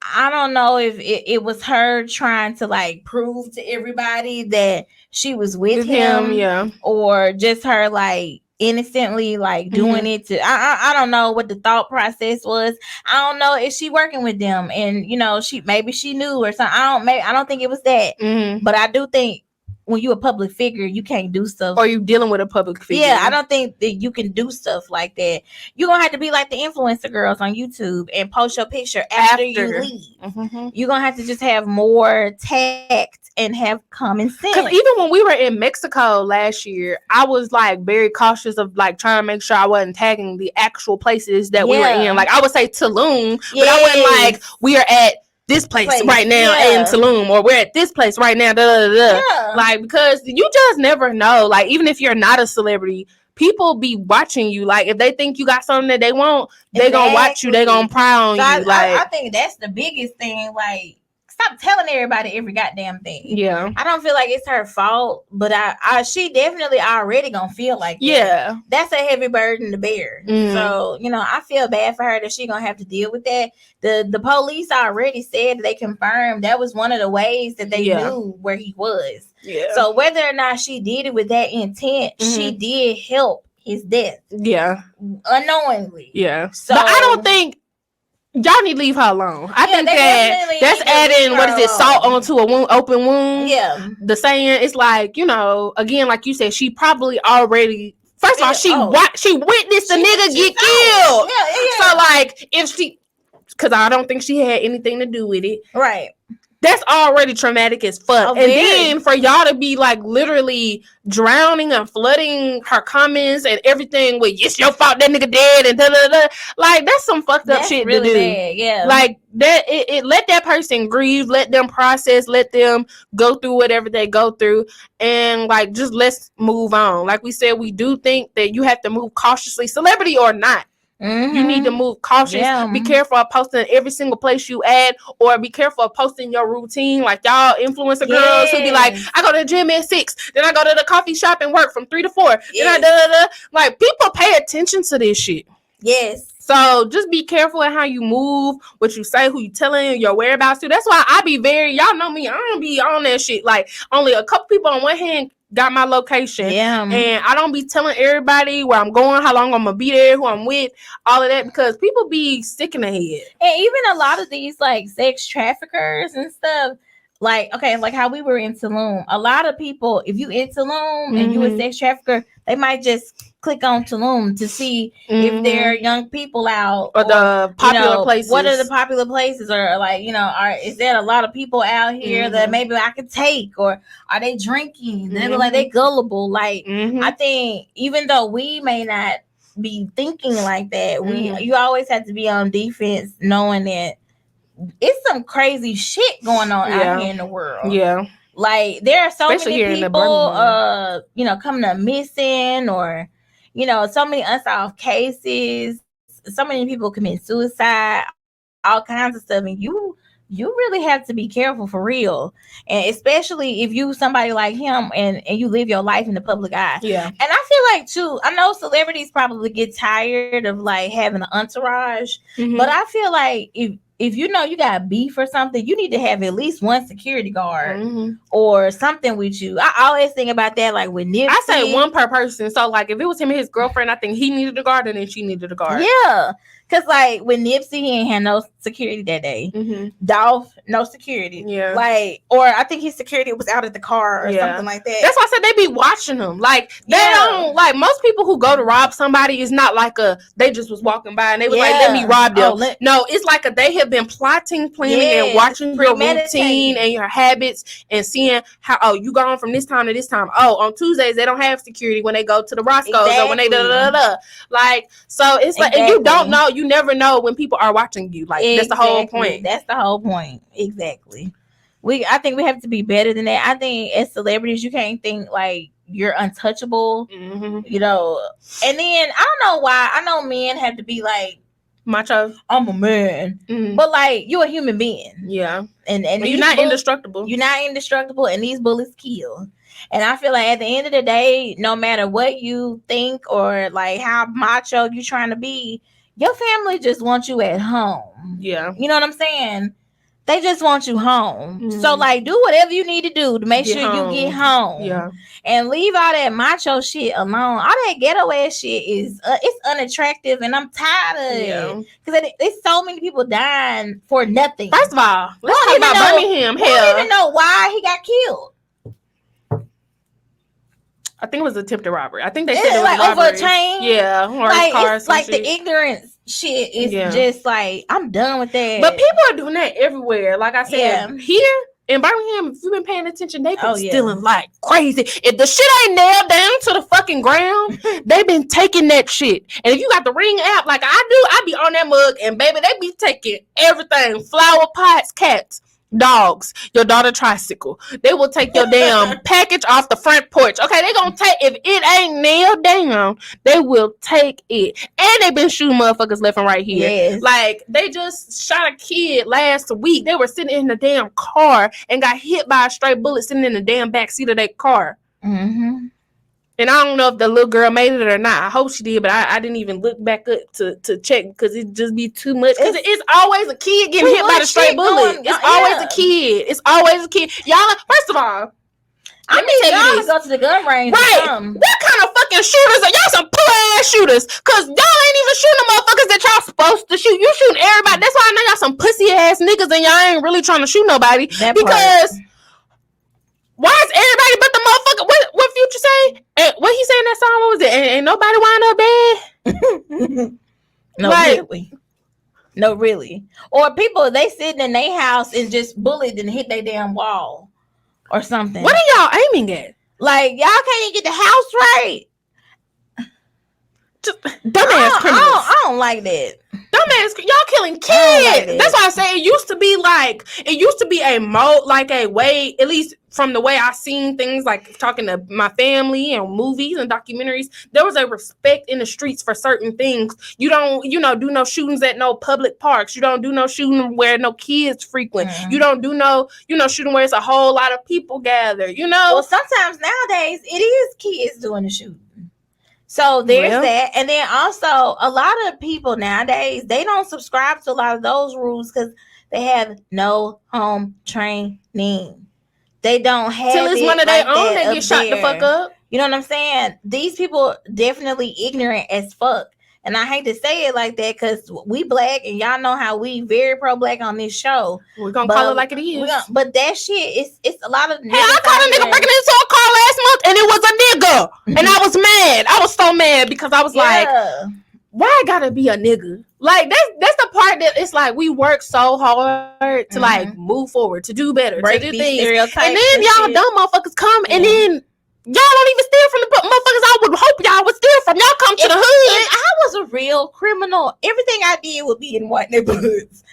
I don't know if it was her trying to like prove to everybody that she was with him, or just her like innocently like doing it to. I don't know what the thought process was. I don't know if she working with them, and you know, maybe she knew or something. I don't think it was that, but I do think when you a public figure, you can't do stuff. Or you dealing with a public figure. Yeah, I don't think that you can do stuff like that. You're going to have to be like the influencer girls on YouTube and post your picture after you leave. You're going to have to just have more tact and have common sense. Because even when we were in Mexico last year, I was like very cautious of like trying to make sure I wasn't tagging the actual places that we were in. Like I would say Tulum, but I wasn't like, we are at this place right now in Tulum, or we're at this place right now, like, because you just never know. Like, even if you're not a celebrity, people be watching you. Like, if they think you got something that they want, they gonna watch you, they gonna pry on you. I think that's the biggest thing. Like, stop telling everybody every goddamn thing. Yeah, I don't feel like it's her fault, but she definitely already gonna feel like that. Yeah, that's a heavy burden to bear. So you know, I feel bad for her that she gonna have to deal with that. The police already said, they confirmed that was one of the ways that they knew where he was. Yeah. So whether or not she did it with that intent, she did help his death. Yeah, unknowingly. Yeah. So, but I don't think. Y'all need to leave her alone. I think that's adding, what is it, salt onto a open wound. Yeah. The saying, it's like, you know, again, like you said, she probably already, first of all, she witnessed the nigga get killed. Yeah. So, like, if she, because I don't think she had anything to do with it. Right. That's already traumatic as fuck. And then for y'all to be like literally drowning and flooding her comments and everything with, it's your fault that nigga dead and da-da-da. Like, that's some fucked up shit really to do. Bad, yeah. Like, that it let that person grieve, let them process, let them go through whatever they go through, and like, just let's move on. Like we said, we do think that you have to move cautiously, celebrity or not. You need to move cautious. Yeah. Be careful of posting every single place you at, or be careful of posting your routine. Like y'all influencer girls who be like, I go to the gym at 6, then I go to the coffee shop and work from 3 to 4. Then like, people pay attention to this shit. Yes. So just be careful at how you move, what you say, who you telling your whereabouts to. That's why I be y'all know me, I don't be on that shit. Like, only a couple people on one hand got my location, and I don't be telling everybody where I'm going, how long I'm gonna be there, who I'm with, all of that, because people be sick in the head. And even a lot of these like sex traffickers and stuff, like, okay, like how we were in Tulum, a lot of people, if you in Tulum and you a sex trafficker, they might just click on Tulum to see if there are young people out, or the popular places. What are the popular places, or like, you know, is there a lot of people out here that maybe I could take, or are they drinking? They look like they gullible. Like, I think even though we may not be thinking like that, you always have to be on defense, knowing that it's some crazy shit going on out here in the world. Yeah. Like, there are so many people, you know, coming up missing, or, you know, so many unsolved cases. So many people commit suicide. all kinds of stuff, and you really have to be careful for real, and especially if you somebody like him and you live your life in the public eye. Yeah. And I feel like too, I know celebrities probably get tired of like having an entourage, but I feel like if you know you got beef or something, you need to have at least one security guard or something with you. I always think about that, like with Nipsey. I say one per person. So like if it was him and his girlfriend, I think he needed a guard and then she needed a guard. Yeah. Cause like with Nipsey, he ain't had no security that day. Dolph, no security. Yeah. Like, or I think his security was out at the car or something like that. That's why I said they be watching them. Like they don't like most people who go to rob somebody is not like they just was walking by and they was like, let me rob them. No, it's like they have been plotting, planning, and watching your routine and your habits and seeing how you gone from this time to this time. On Tuesdays they don't have security when they go to the Roscoe's or when they like so it's like and you don't know. You never know when people are watching you. Like that's the whole point. That's the whole point. Exactly. I think we have to be better than that. I think as celebrities, you can't think like you're untouchable. You know. And then I don't know why. I know men have to be like macho. I'm a man, but like you're a human being. Yeah. And you're not indestructible. You're not indestructible, and these bullets kill. And I feel like at the end of the day, no matter what you think or like how macho you trying to be, your family just wants you at home. Yeah. You know what I'm saying? They just want you home. So like do whatever you need to do to make sure you get home. Yeah. And leave all that macho shit alone. All that ghetto ass shit is it's unattractive, and I'm tired of it. Because there's so many people dying for nothing. First of all, let's talk about Birmingham. We don't even know why he got killed. I think it was attempted robbery. I think they said it was like robbery. over a chain. Yeah, or like cars. It's like the ignorance shit is just like I'm done with that. But people are doing that everywhere. Like I said, here in Birmingham, if you've been paying attention, they've been stealing like crazy. If the shit ain't nailed down to the fucking ground, they've been taking that shit. And if you got the Ring app like I do, I be on that mug and baby, they be taking everything: flower pots, cats, dogs, your daughter tricycle. They will take your damn package off the front porch. Okay, they gonna take if it ain't nailed down, they will take it. And they been shooting motherfuckers left and right here. Yes. Like they just shot a kid last week. They were sitting in the damn car and got hit by a stray bullet sitting in the damn back seat of their car. And I don't know if the little girl made it or not. I hope she did, but I didn't even look back up to check because it just be too much. Because it's always a kid getting hit by the stray bullet. It's always a kid. It's always a kid. Y'all, first of all, I need y'all to go to the gun range. Right. What kind of fucking shooters are y'all? Some pull-ass shooters. Because y'all ain't even shooting the motherfuckers that y'all supposed to shoot. You shooting everybody. That's why I know y'all some pussy-ass niggas and y'all ain't really trying to shoot nobody. Because why is everybody but the motherfucker? What Future say? What he say in that song? What was it? Ain't nobody wind up bad? No, really. Or people, they sitting in their house and just bullied and hit their damn wall or something. What are y'all aiming at? Like, y'all can't even get the house right. Just dumbass criminals. I don't like that. Dumbass, y'all killing kids. That's why I say it used to be a mode, like a way, at least from the way I seen things, like talking to my family and movies and documentaries, there was a respect in the streets for certain things. You don't, do no shootings at no public parks. You don't do no shooting where no kids frequent. You don't do no, shooting where it's a whole lot of people gather, Well, sometimes nowadays it is kids doing the shooting. So there's that. And then also a lot of people nowadays, they don't subscribe to a lot of those rules because they have no home training. They don't have till it's one of their own that get shot the fuck up. You know what I'm saying? These people definitely ignorant as fuck. And I hate to say it like that because we black and y'all know how we very pro-black on this show. We're going to call it like it is. But that shit, it's a lot of... Hey, I caught a nigga breaking into a car last month and it was a nigga. And I was mad. I was so mad because I was like, why I gotta be a nigga? Like, that's the part that it's like we work so hard to like move forward, to do better, break to do these things. And then y'all dumb motherfuckers come and then y'all don't even steal from the motherfuckers I would hope y'all would steal from. Y'all come to the hood. If I was a real criminal, everything I did would be in white neighborhoods.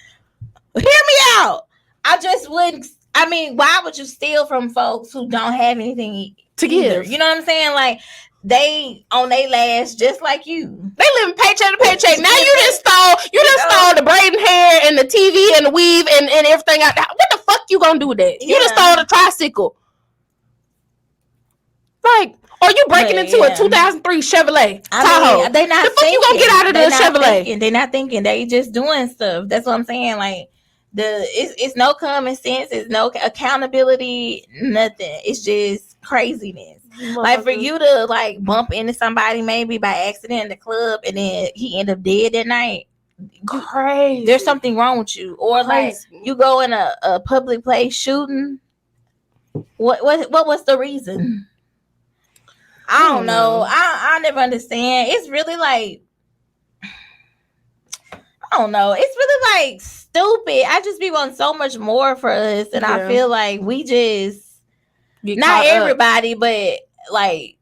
Hear me out. I just wouldn't I mean, why would you steal from folks who don't have anything to either? give? You know what I'm saying? Like, they on their last just like you. They living paycheck to paycheck. Now you just stole the braiding hair and the TV and the weave and everything. What the fuck you gonna do with that? You just stole the tricycle. Like, or you breaking into a 2003 Chevrolet Tahoe. They not the fuck you gonna get out of the Chevrolet? They're not thinking. They just doing stuff. That's what I'm saying. Like, it's no common sense. It's no accountability. Nothing. It's just craziness. Like, for you to like bump into somebody maybe by accident in the club and then he end up dead that night. Crazy. There's something wrong with you. Or like you go in a public place shooting. What was the reason? I don't know. I never understand. It's really like, I don't know. It's really like stupid. I just be wanting so much more for us, and I feel like we just not everybody, but like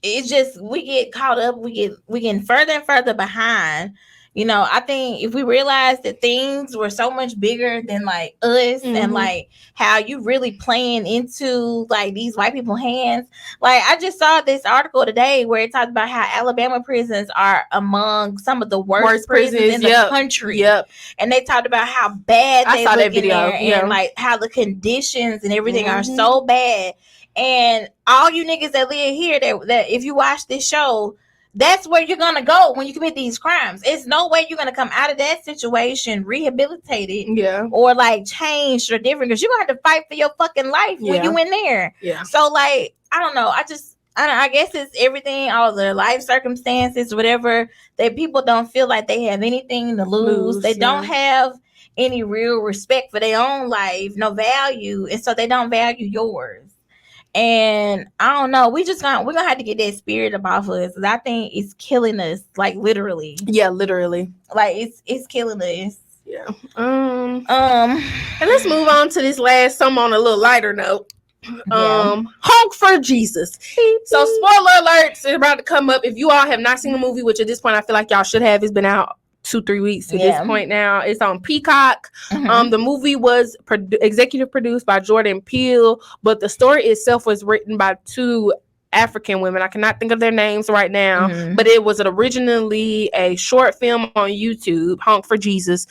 it's just we get caught up. We getting further and further behind. You know, I think if we realize that things were so much bigger than like us and like how you really playing into like these white people's hands. Like, I just saw this article today where it talked about how Alabama prisons are among some of the worst prisons in the country. Yep. And they talked about how bad they look in there and like how the conditions and everything are so bad. And all you niggas that live here that if you watch this show, that's where you're going to go when you commit these crimes. It's no way you're going to come out of that situation rehabilitated or like changed or different, because you're going to have to fight for your fucking life when you in there. Yeah. So like, I don't know. I guess it's everything, all the life circumstances, whatever, that people don't feel like they have anything to lose. They don't have any real respect for their own life, no value. And so they don't value yours. And I don't know. We're gonna have to get that spirit up off of us, because I think it's killing us, like literally. Yeah, literally. Like it's killing us. Yeah. And let's move on to this last, some on a little lighter note. Honk for Jesus. So spoiler alerts is about to come up. If you all have not seen the movie, which at this point I feel like y'all should have, it's been out 2-3 weeks at this point now. It's on Peacock. The movie was executive produced by Jordan Peele, but the story itself was written by 2 African women. I cannot think of their names right now, but it was originally a short film on YouTube, Honk for Jesus,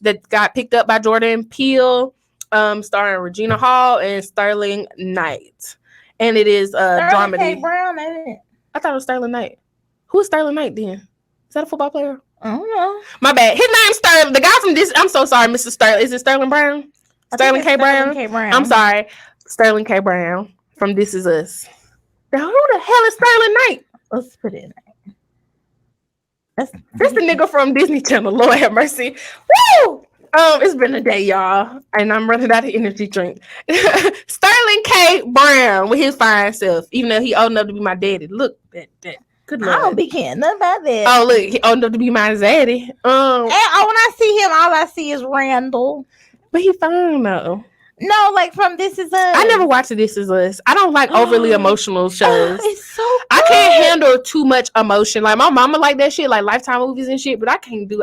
that got picked up by Jordan Peele, starring Regina Hall and Sterling Knight. And it is a dramedy. Brown, ain't it? I thought it was Sterling Knight. Who is Sterling Knight then? Is that a football player? I don't know. My bad. His name's Sterling. The guy from this. I'm so sorry, Mr. Sterling. Is it Sterling Brown? Sterling K. Brown? I'm sorry. Sterling K. Brown from This Is Us. Now, who the hell is Sterling Knight? Let's put it in there. That's the nigga from Disney Channel. Lord have mercy. Woo! It's been a day, y'all, and I'm running out of energy drink. Sterling K. Brown with his fine self, even though he old enough to be my daddy. Look at that. Good Lord. I don't be caring nothing about that. Oh, look, he old enough to be my zaddy. And when I see him, all I see is Randall. But he fine though. No, like from This Is Us. I never watched This Is Us. I don't like overly emotional shows. It's so good. I can't handle too much emotion. Like my mama like that shit, like Lifetime movies and shit. But I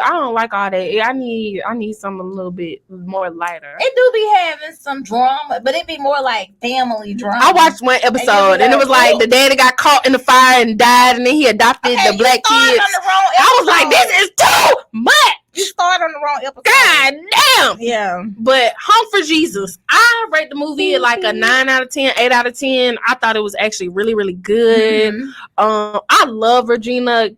don't like all that. I need something a little bit more lighter. It do be having some drama, but it be more like family drama. I watched one episode and it was like the daddy got caught in the fire and died, and then he adopted the black kids. I was like, this is too much. You started on the wrong episode. God damn. Yeah. But Home for Jesus, I rate the movie like a 9 out of 10, 8 out of 10. I thought it was actually really, really good. I love Regina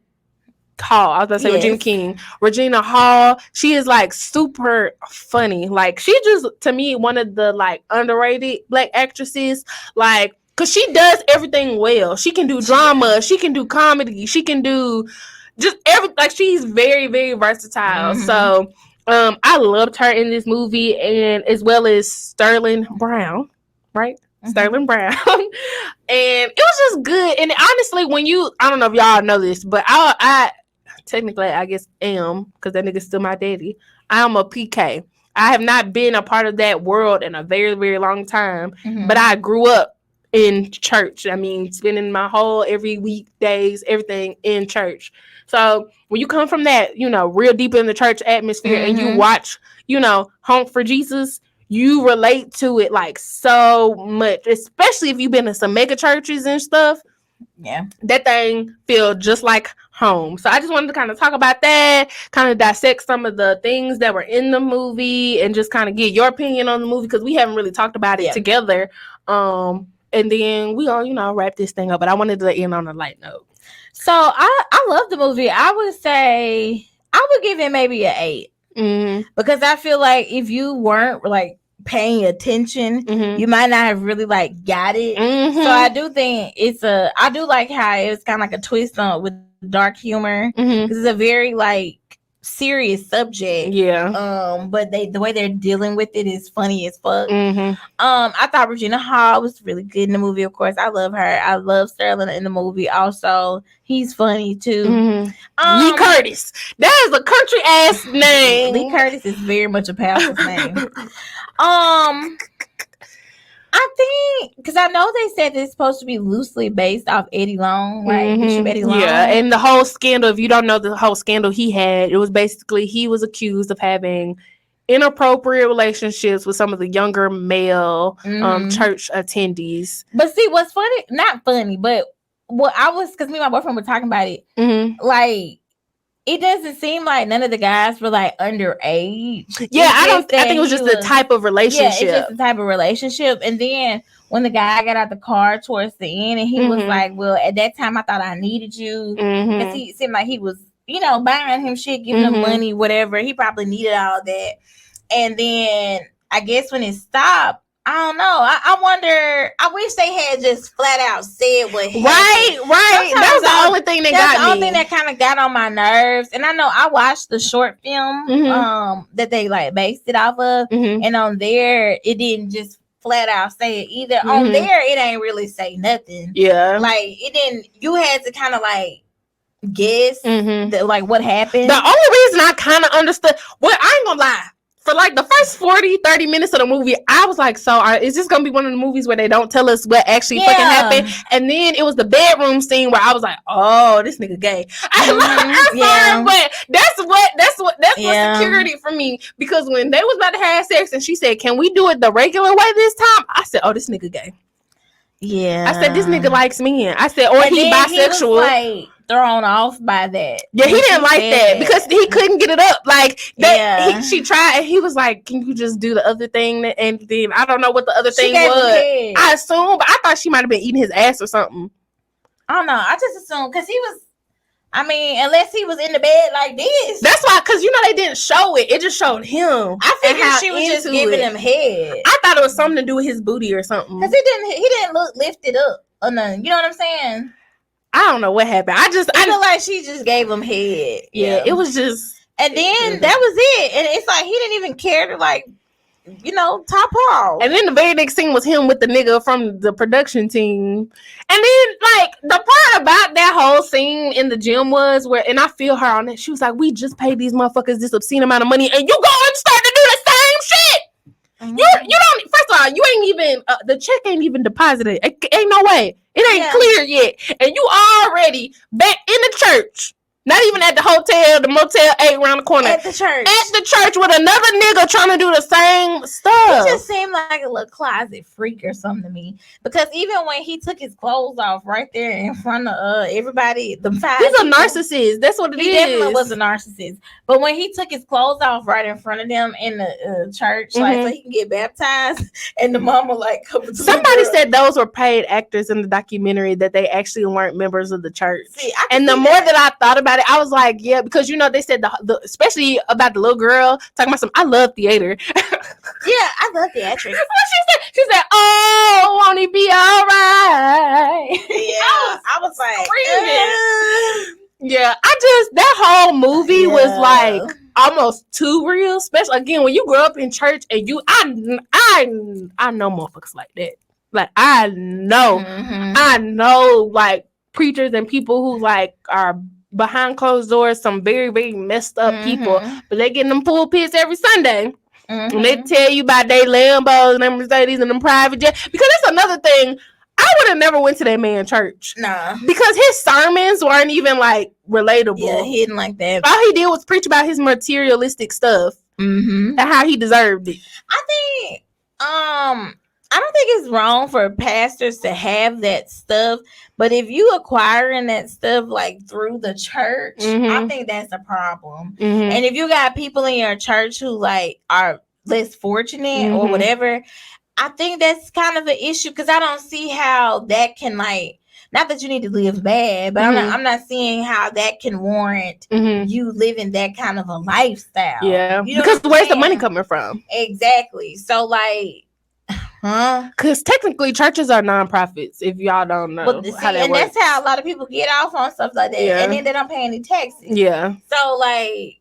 Hall. I was about to say Regina King. Regina Hall. She is like super funny. Like, she just, to me, one of the like underrated black actresses. Like, because she does everything well. She can do drama. She can do comedy. She can do just like, she's very, very versatile. So I loved her in this movie, and as well as Sterling Brown, right? Sterling Brown. And it was just good. And honestly, I don't know if y'all know this, but I technically, I guess, am, because that nigga's still my daddy. I'm a PK. I have not been a part of that world in a very, very long time, but I grew up in church. I mean, spending my whole every weekdays, everything in church. So when you come from that, real deep in the church atmosphere, and you watch, Honk for Jesus, you relate to it like so much, especially if you've been to some mega churches and stuff. Yeah, that thing feel just like home. So I just wanted to kind of talk about that, kind of dissect some of the things that were in the movie, and just kind of get your opinion on the movie, because we haven't really talked about it together. And then we all, wrap this thing up. But I wanted to end on a light note. So I love the movie. I would say I would give it maybe an 8. Because I feel like if you weren't like paying attention, you might not have really like got it. So I do think I do like how it's kind of like a twist on with dark humor, because it's a very like serious subject. But the way they're dealing with it is funny as fuck. I thought Regina Hall was really good in the movie. Of course, I love her. I love Sterling in the movie. Also, he's funny too. Lee Curtis, that is a country ass name. Lee Curtis is very much a powerful name. I think because I know they said it's supposed to be loosely based off Eddie Long, like Bishop Eddie Long. Yeah, and the whole scandal, if you don't know the whole scandal he had, it was basically he was accused of having inappropriate relationships with some of the younger male church attendees. But see, what's funny, not funny, but what I was, because me and my boyfriend were talking about it, like, it doesn't seem like none of the guys were like underage. Yeah, I think it was just the type of relationship. Yeah, it's just the type of relationship. And then when the guy got out the car towards the end, and he was like, "Well, at that time, I thought I needed you," because he seemed like he was, buying him shit, giving him money, whatever. He probably needed all that. And then I guess when it stopped, I don't know. I wonder. I wish they had just flat out said what happened. Right. That's the only thing that got me. That's the only thing that kind of got on my nerves. And I know I watched the short film that they like based it off of, and on there it didn't just flat out say it either. On there it ain't really say nothing. Yeah, like it didn't. You had to kind of like guess like what happened. The only reason I kind of understood. Well, I ain't gonna lie. For like the first 40-30 minutes of the movie, I was like, so is this gonna be one of the movies where they don't tell us what actually fucking happened? And then it was the bedroom scene where I was like, oh, this nigga gay. I'm sorry, but that's what security for me, because when they was about to have sex and she said, can we do it the regular way this time? I said, oh, this nigga gay. Yeah, I said, this nigga likes men. I said, or he bisexual. He was like thrown off by that. Yeah, he didn't like that because he couldn't get it up. Like that, she tried, and he was like, "Can you just do the other thing?" And then I don't know what the other thing was. I assume, but I thought she might have been eating his ass or something. I don't know. I just assumed because he was. I mean, unless he was in the bed like this. That's why, because they didn't show it. It just showed him. I figured she was just giving him head. I thought it was something to do with his booty or something. Because he didn't look lifted up or nothing. You know what I'm saying? I don't know what happened. I feel like she just gave him head. Yeah, it was just. And then that was it. And it's like he didn't even care to like, top off. And then the very next scene was him with the nigga from the production team. And then like the part about that whole scene in the gym was where, and I feel her on that. She was like, "We just paid these motherfuckers this obscene amount of money, and you go and start to do the same shit." You don't. First of all, you ain't even the check ain't even deposited. Ain't no way. It ain't clear yet, and you already back in the church. Not even at the hotel, the Motel 8 around the corner. At the church. At the church with another nigga trying to do the same stuff. He just seemed like a little closet freak or something to me. Because even when he took his clothes off right there in front of everybody, the 5 he's a narcissist. That's what it is. He definitely was a narcissist. But when he took his clothes off right in front of them in the church, like so he can get baptized, and the mama like somebody said those were paid actors in the documentary, that they actually weren't members of the church. See, and the more that I thought about it, I was like, yeah, because they said the especially about the little girl talking about I love theater. Yeah, I love theatrics. What she said, oh, won't he be all right? Yeah, I was like, yeah, that whole movie was like almost too real, especially again when you grow up in church and I know motherfuckers like that. Like I know like preachers and people who like are behind closed doors, some very, very messed up people, but they getting them pulpits every Sunday. And they tell you about their Lambos and them Mercedes and them private jets. Because that's another thing. I would have never went to that man's church. Nah. Because his sermons weren't even like relatable. Yeah, he didn't like that. All he did was preach about his materialistic stuff. and how he deserved it. I think I don't think it's wrong for pastors to have that stuff, but if you acquiring that stuff like through the church, I think that's a problem. And if you got people in your church who like are less fortunate or whatever, I think that's kind of an issue because I don't see how that can like. Not that you need to live bad, but I'm not seeing how that can warrant you living that kind of a lifestyle. Yeah, you know because where's the money coming from? Exactly. So like, Because technically churches are nonprofits. If y'all don't know how that works, that's how a lot of people get off on stuff like that, and then they don't pay any taxes. Yeah. So like.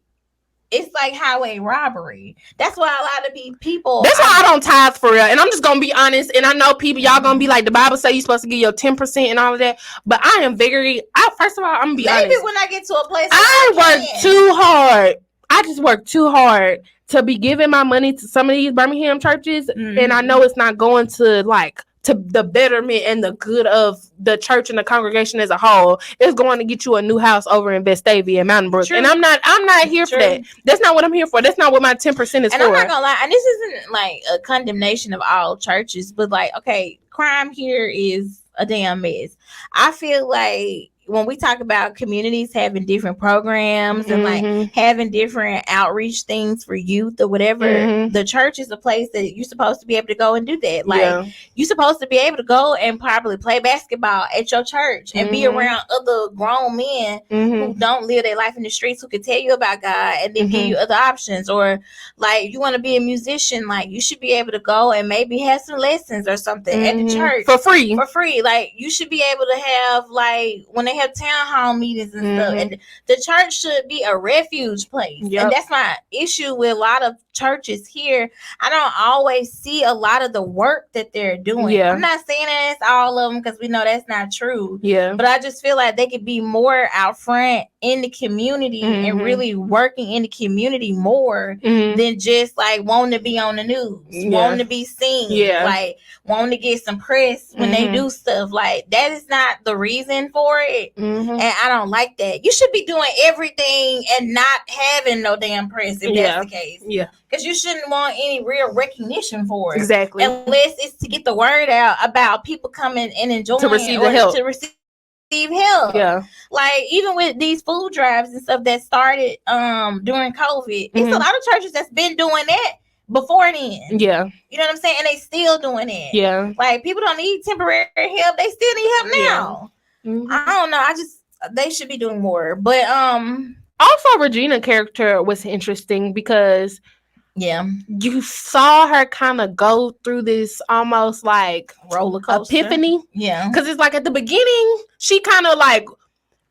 It's like highway robbery. That's why a lot of people. That's why I don't tithe for real. And I'm just gonna be honest. And I know people, y'all gonna be like, the Bible say you're supposed to give your 10% and all of that. But I am first of all, I'm gonna be honest. Maybe when I get to a place, I work too hard. I just work too hard to be giving my money to some of these Birmingham churches, and I know it's not going to like to the betterment and the good of the church and the congregation as a whole. It's going to get you a new house over in Vestavia and Mountain Brook. True. And I'm not here for that. That's not what I'm here for. That's not what my 10% is and for. I'm not gonna lie, and this isn't like a condemnation of all churches, but like, okay, crime here is a damn mess. I feel like when we talk about communities having different programs and like having different outreach things for youth or whatever, the church is a place that you're supposed to be able to go and do that. Like you're supposed to be able to go and probably play basketball at your church and be around other grown men who don't live their life in the streets, who can tell you about God and then give you other options. Or like you want to be a musician, like you should be able to go and maybe have some lessons or something at the church for free. Like you should be able to have like when they have town hall meetings and stuff, and the church should be a refuge place. And that's my issue with a lot of churches here. I don't always see a lot of the work that they're doing. I'm not saying that it's all of them because we know that's not true. But I just feel like they could be more out front in the community and really working in the community more than just like wanting to be on the news, wanting to be seen, like wanting to get some press when they do stuff. Like that is not the reason for it. And I don't like that. You should be doing everything and not having no damn press if that's the case. Because you shouldn't want any real recognition for it. Exactly. Unless it's to get the word out about people coming and enjoying to receive the help. To receive help. Like even with these food drives and stuff that started during COVID, it's a lot of churches that's been doing that before then. You know what I'm saying? And they still doing it. Like people don't need temporary help. They still need help now. I don't know. They should be doing more. But also Regina's character was interesting because you saw her kind of go through this almost like roller coaster epiphany. Because it's like at the beginning, she kind of like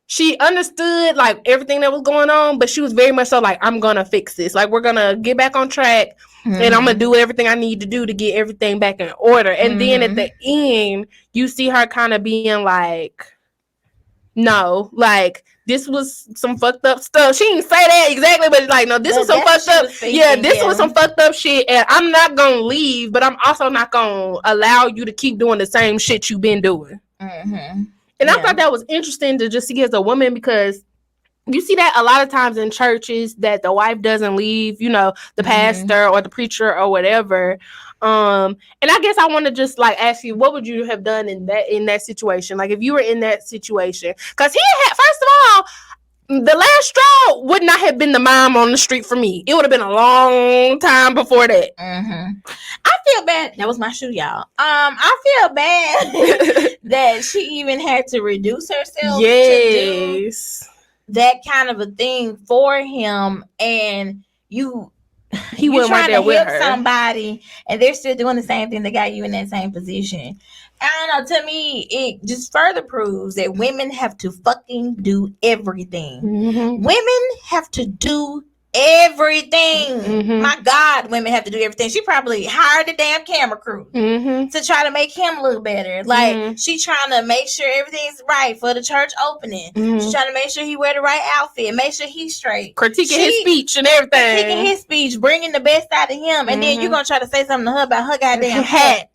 she understood like everything that was going on, but she was very much so like, I'm gonna fix this. Like we're gonna get back on track, and I'm gonna do everything I need to do to get everything back in order. And then at the end, you see her kind of being like, no, like this was some fucked up stuff. She didn't say that exactly, but it's like, no, this was some fucked up. This was some fucked up shit, and I'm not gonna leave, but I'm also not gonna allow you to keep doing the same shit you've been doing. And I thought that was interesting to just see as a woman, because you see that a lot of times in churches that the wife doesn't leave, you know, the pastor or the preacher or whatever. And I guess I want to just like ask you, what would you have done in that situation? Like if you were in that situation, because he had, first of all, the last straw would not have been the mom on the street for me. It would have been a long time before that. I feel bad. That was my shoe, y'all. I feel bad that she even had to reduce herself to do that kind of a thing for him, and he went right there with her. Somebody, and they're still doing the same thing. They got you in that same position. I don't know. To me, it just further proves that women have to fucking do everything. Women have to do everything. My God, women have to do everything. She probably hired a damn camera crew to try to make him look better. Like she trying to make sure everything's right for the church opening. She's trying to make sure he wear the right outfit, make sure he's straight, critiquing his speech and everything, critiquing his speech, bringing the best out of him, and then you're gonna try to say something to her about her goddamn hat.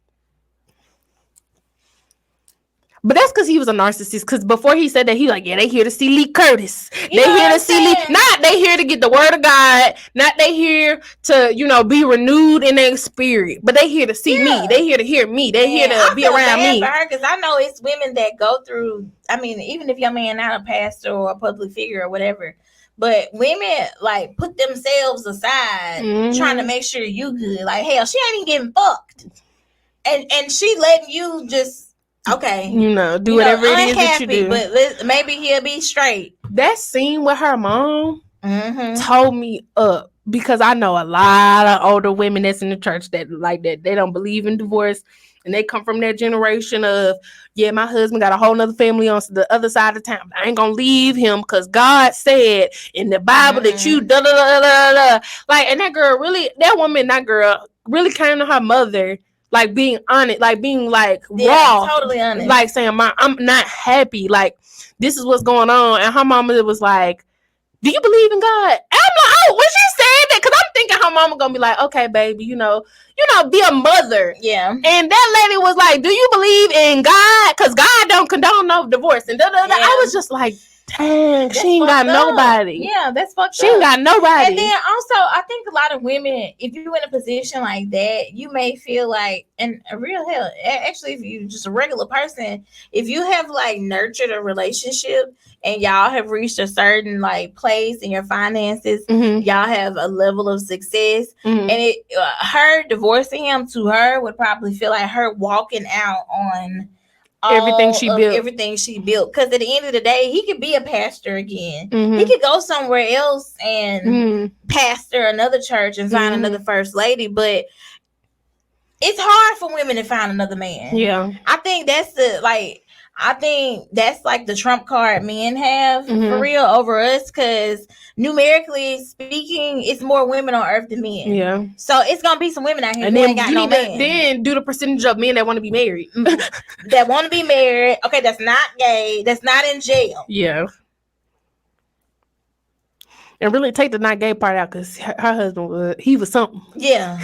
But that's because he was a narcissist. Because before he said that, he like, yeah, they here to see Lee Curtis. You They know here what to I'm see Lee. saying? Not they here to get the word of God. Not they here to, you know, be renewed in their spirit. But they here to see me. They here to hear me. They here to be around me. For her, because I know it's women that go through. I mean, even if your man not a pastor or a public figure or whatever, but women like put themselves aside, trying to make sure you good. Like hell, she ain't even getting fucked, and she letting you just. Okay, you know, do whatever it is that you do. But maybe he'll be straight. That scene with her mom told me up because I know a lot of older women that's in the church that like that. They don't believe in divorce, and they come from that generation of, yeah, my husband got a whole nother family on the other side of town. I ain't gonna leave him because God said in the Bible that you da da da da da. Like, and that girl really came to her mother. Like being honest, like being like raw, totally honest. Like saying, "Mom, I'm not happy. Like this is what's going on." And her mama was like, "Do you believe in God?" And I'm like, "Oh, when she said that," because I'm thinking her mama gonna be like, "Okay, baby, you know, be a mother." Yeah. And that lady was like, "Do you believe in God? Because God don't condone no divorce." And I was just like, dang, that's she ain't got nobody. Yeah, that's fucked up. She ain't got nobody. And then also, I think a lot of women, if you're in a position like that, you may feel like, and a real hell, actually, if you're just a regular person, if you have like nurtured a relationship and y'all have reached a certain like place in your finances, y'all have a level of success, and her divorcing him to her would probably feel like her walking out on everything she built. Because at the end of the day, he could be a pastor again. He could go somewhere else and pastor another church and find another first lady, but it's hard for women to find another man. Yeah, I think that's like the trump card men have for real over us, because numerically speaking, it's more women on earth than men. Yeah. So it's gonna be some women out here and who then ain't got no man. Then do the percentage of men that want to be married. That want to be married. Okay, that's not gay. That's not in jail. Yeah. And really take the not gay part out, because her husband was something. Yeah.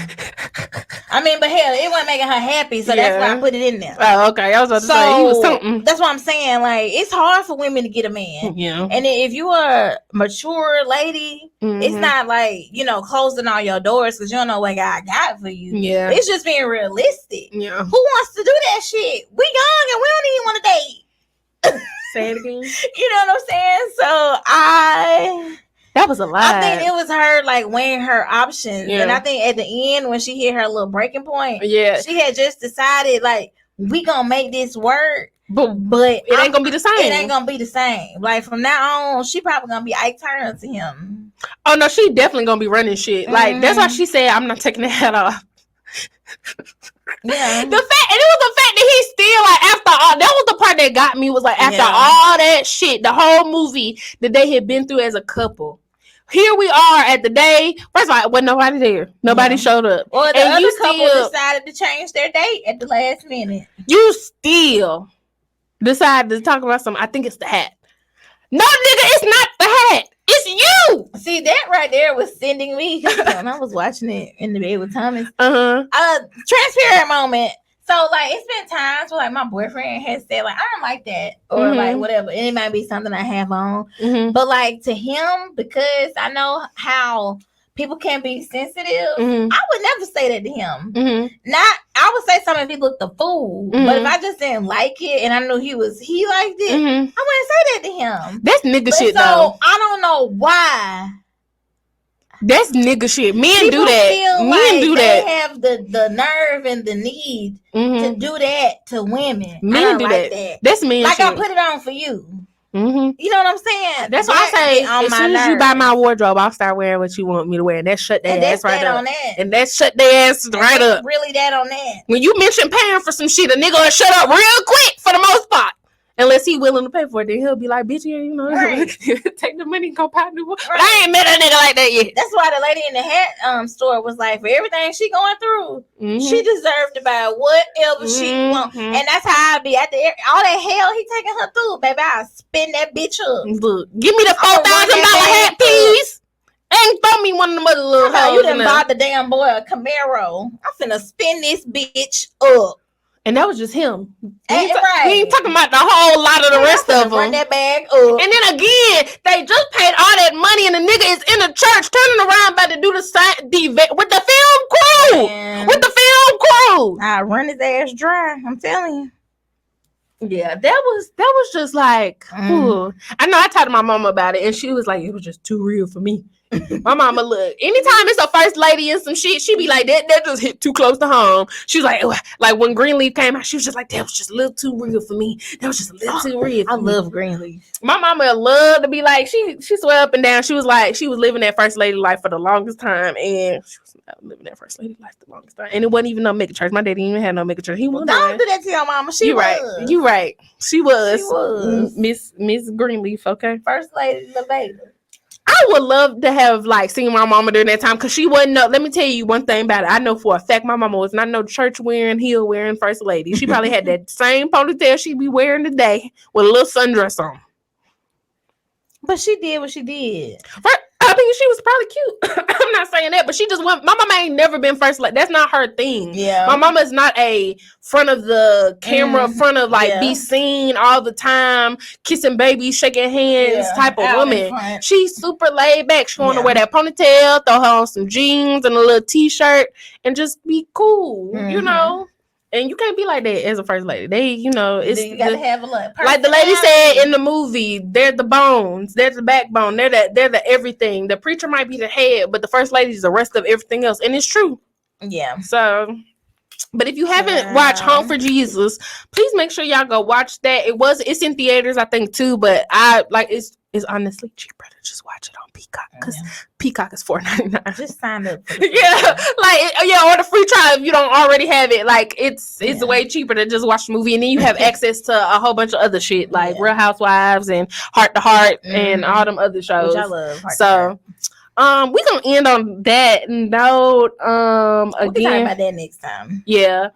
I mean, but hell, it wasn't making her happy, so that's why I put it in there. Oh, okay. I was about to say he was something. That's what I'm saying. Like, it's hard for women to get a man. Yeah. And if you are a mature lady, it's not like, closing all your doors because you don't know what God got for you. Yeah. It's just being realistic. Yeah. Who wants to do that shit? We young and we don't even want to date. Say it again. You know what I'm saying? So that was a lie. I think it was her like weighing her options. Yeah. And I think at the end when she hit her little breaking point, she had just decided like, we gonna make this work. But it ain't gonna be the same. It ain't gonna be the same. Like from now on, she probably gonna be Ike Turner to him. Oh no, she definitely gonna be running shit. Like that's why she said, "I'm not taking the hat off." Yeah. It was the fact that he still like after all, that was the part that got me, was like after all that shit, the whole movie that they had been through as a couple. Here we are at the day. First of all, wasn't nobody there. Nobody showed up. Or the other couple decided to change their date at the last minute. You still decided to talk about something. I think it's the hat. No, nigga, it's not the hat. It's you. See, that right there was sending me. I was watching it in the bed with Thomas. Transparent moment. So, like, it's been times where, like, my boyfriend has said, like, I don't like that. Or, like, whatever. And it might be something I have on. But, like, to him, because I know how people can be sensitive, I would never say that to him. I would say something if he looked a fool. But if I just didn't like it and I knew he liked it, I wouldn't say that to him. That's nigga shit, so, though. I don't know why. That's nigga shit. Men people do that. Feel Men like do they that. have the nerve and the need to do that to women. Men do like that. That's men like shit. I put it on for you. You know what I'm saying? That's why I say as soon as you buy my wardrobe, I'll start wearing what you want me to wear, and that shut their ass right up. And that shut their ass right up. Really, that on that. When you mention paying for some shit, a nigga will shut up real quick for the most part. Unless he willing to pay for it, then he'll be like, bitch, take the money and go buy new one. But I ain't met a nigga like that yet. That's why the lady in the hat store was like, for everything she going through, she deserved to buy whatever she want. And that's how I be. After all that hell he taking her through, baby, I'll spin that bitch up. Look, give me the $4,000 hat, please. And throw me one of them other little hoes. You done bought the damn boy a Camaro. I'm finna spin this bitch up. And that was just him. He Right. ain't talking about the whole lot of the rest of them. Run that bag up. And then again, they just paid all that money, and the nigga is in the church turning around about to do the with the film crew. Man. With the film crew. I run his ass dry. I'm telling you. Yeah, that was just like, ooh. I know I talked to my mama about it, and she was like, it was just too real for me. My mama, look, anytime it's a first lady and some shit, she be like, that just hit too close to home. She was like when Greenleaf came out, she was just like, that was just a little too real for me. That was just a little too real for me. Love Greenleaf. My mama loved to be like, she swear up and down. She was like, she was living that first lady life for the longest time, and she was living that first lady life the longest time. And it wasn't even no mega church. My daddy didn't even have no mega church. He was Don't do that to your mama. You right. She was. Miss Greenleaf, okay? First lady, the baby. I would love to have like seen my mama during that time, because she wasn't. Let me tell you one thing about it. I know for a fact my mama was not no church wearing, heel wearing first lady. She probably had that same ponytail she be wearing today with a little sundress on. But she did what she did. I mean, she was probably cute. I'm not saying that, but she just went. My mama ain't never been first lady. That's not her thing. Yeah. My mama is not a front of the camera, front of be seen all the time, kissing babies, shaking hands type of woman. She's super laid back. She want to wear that ponytail, throw her on some jeans and a little t-shirt, and just be cool, you know. And you can't be like that as a first lady. It's you gotta have a look. Like the lady said in the movie, they're the bones, they're the backbone, they're the everything. The preacher might be the head, but the first lady is the rest of everything else, and it's true. Yeah. So, but if you haven't watched Home for Jesus, please make sure y'all go watch that. It's in theaters, I think too, but it's honestly cheaper to just watch it on Peacock, because Peacock is $4.99. Just sign up. Or the free trial if you don't already have it. Like it's way cheaper to just watch the movie, and then you have access to a whole bunch of other shit like Real Housewives and Heart to Heart and all them other shows. Which I love. We gonna end on that note. We'll be talking about that next time. Yeah.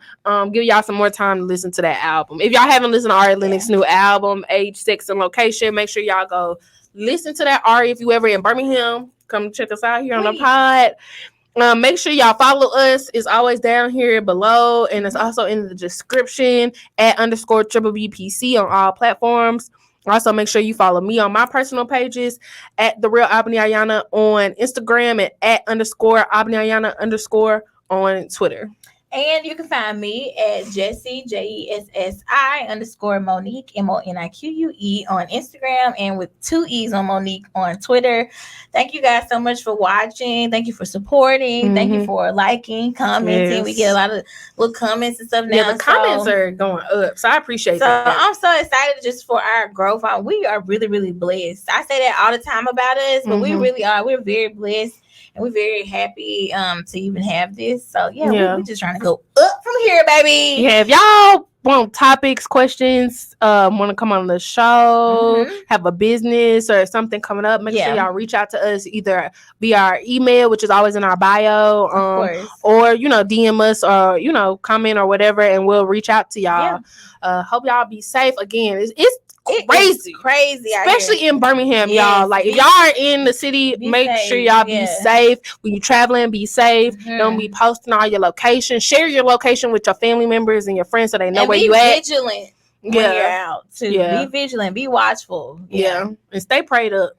Give y'all some more time to listen to that album. If y'all haven't listened to Ari Lennox's new album, Age, Sex, and Location, make sure y'all go listen to that. Ari, if you ever in Birmingham, come check us out here on the pod. Make sure y'all follow us. It's always down here below, and it's also in the description @_BBPC on all platforms. Also, make sure you follow me on my personal pages @therealabaniayanna on Instagram and @_abaniayanna_ on Twitter. And you can find me at Jessie JESSI_Monique MONIQUE on Instagram, and with 2 E's on Monique on Twitter. Thank you guys so much for watching. Thank you for supporting. Thank you for liking, commenting. Yes. We get a lot of little comments and stuff now. Yeah, the comments are going up, so I appreciate that. I'm so excited just for our growth. We are really, really blessed. I say that all the time about us, but we really are. We're very blessed. And we're very happy to even have this. So, we're just trying to go up from here, baby. Yeah, if y'all want topics, questions, want to come on the show, have a business or something coming up, make sure y'all reach out to us either via our email, which is always in our bio, or, DM us or, comment or whatever, and we'll reach out to y'all. Hope y'all be safe. Again, it's crazy, especially in Birmingham, y'all. Like, if y'all are in the city, make sure y'all be safe. When you're traveling, be safe. Don't be posting all your location. Share your location with your family members and your friends so they know where you at. Be vigilant when you're out too. Be vigilant, be watchful. And stay prayed up.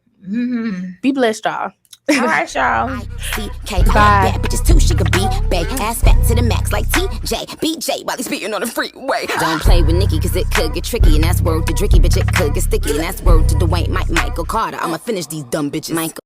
Be blessed, y'all. All right, y'all. Bye. Bad bitches too, she could be big ass fat to the max like TJ, BJ while he's speeding on the freeway. Don't play with Nikki, cause it could get tricky, and that's word to Dricky, bitch, it could get sticky, and that's word to Dwayne, Michael Carter. I'ma finish these dumb bitches. Michael.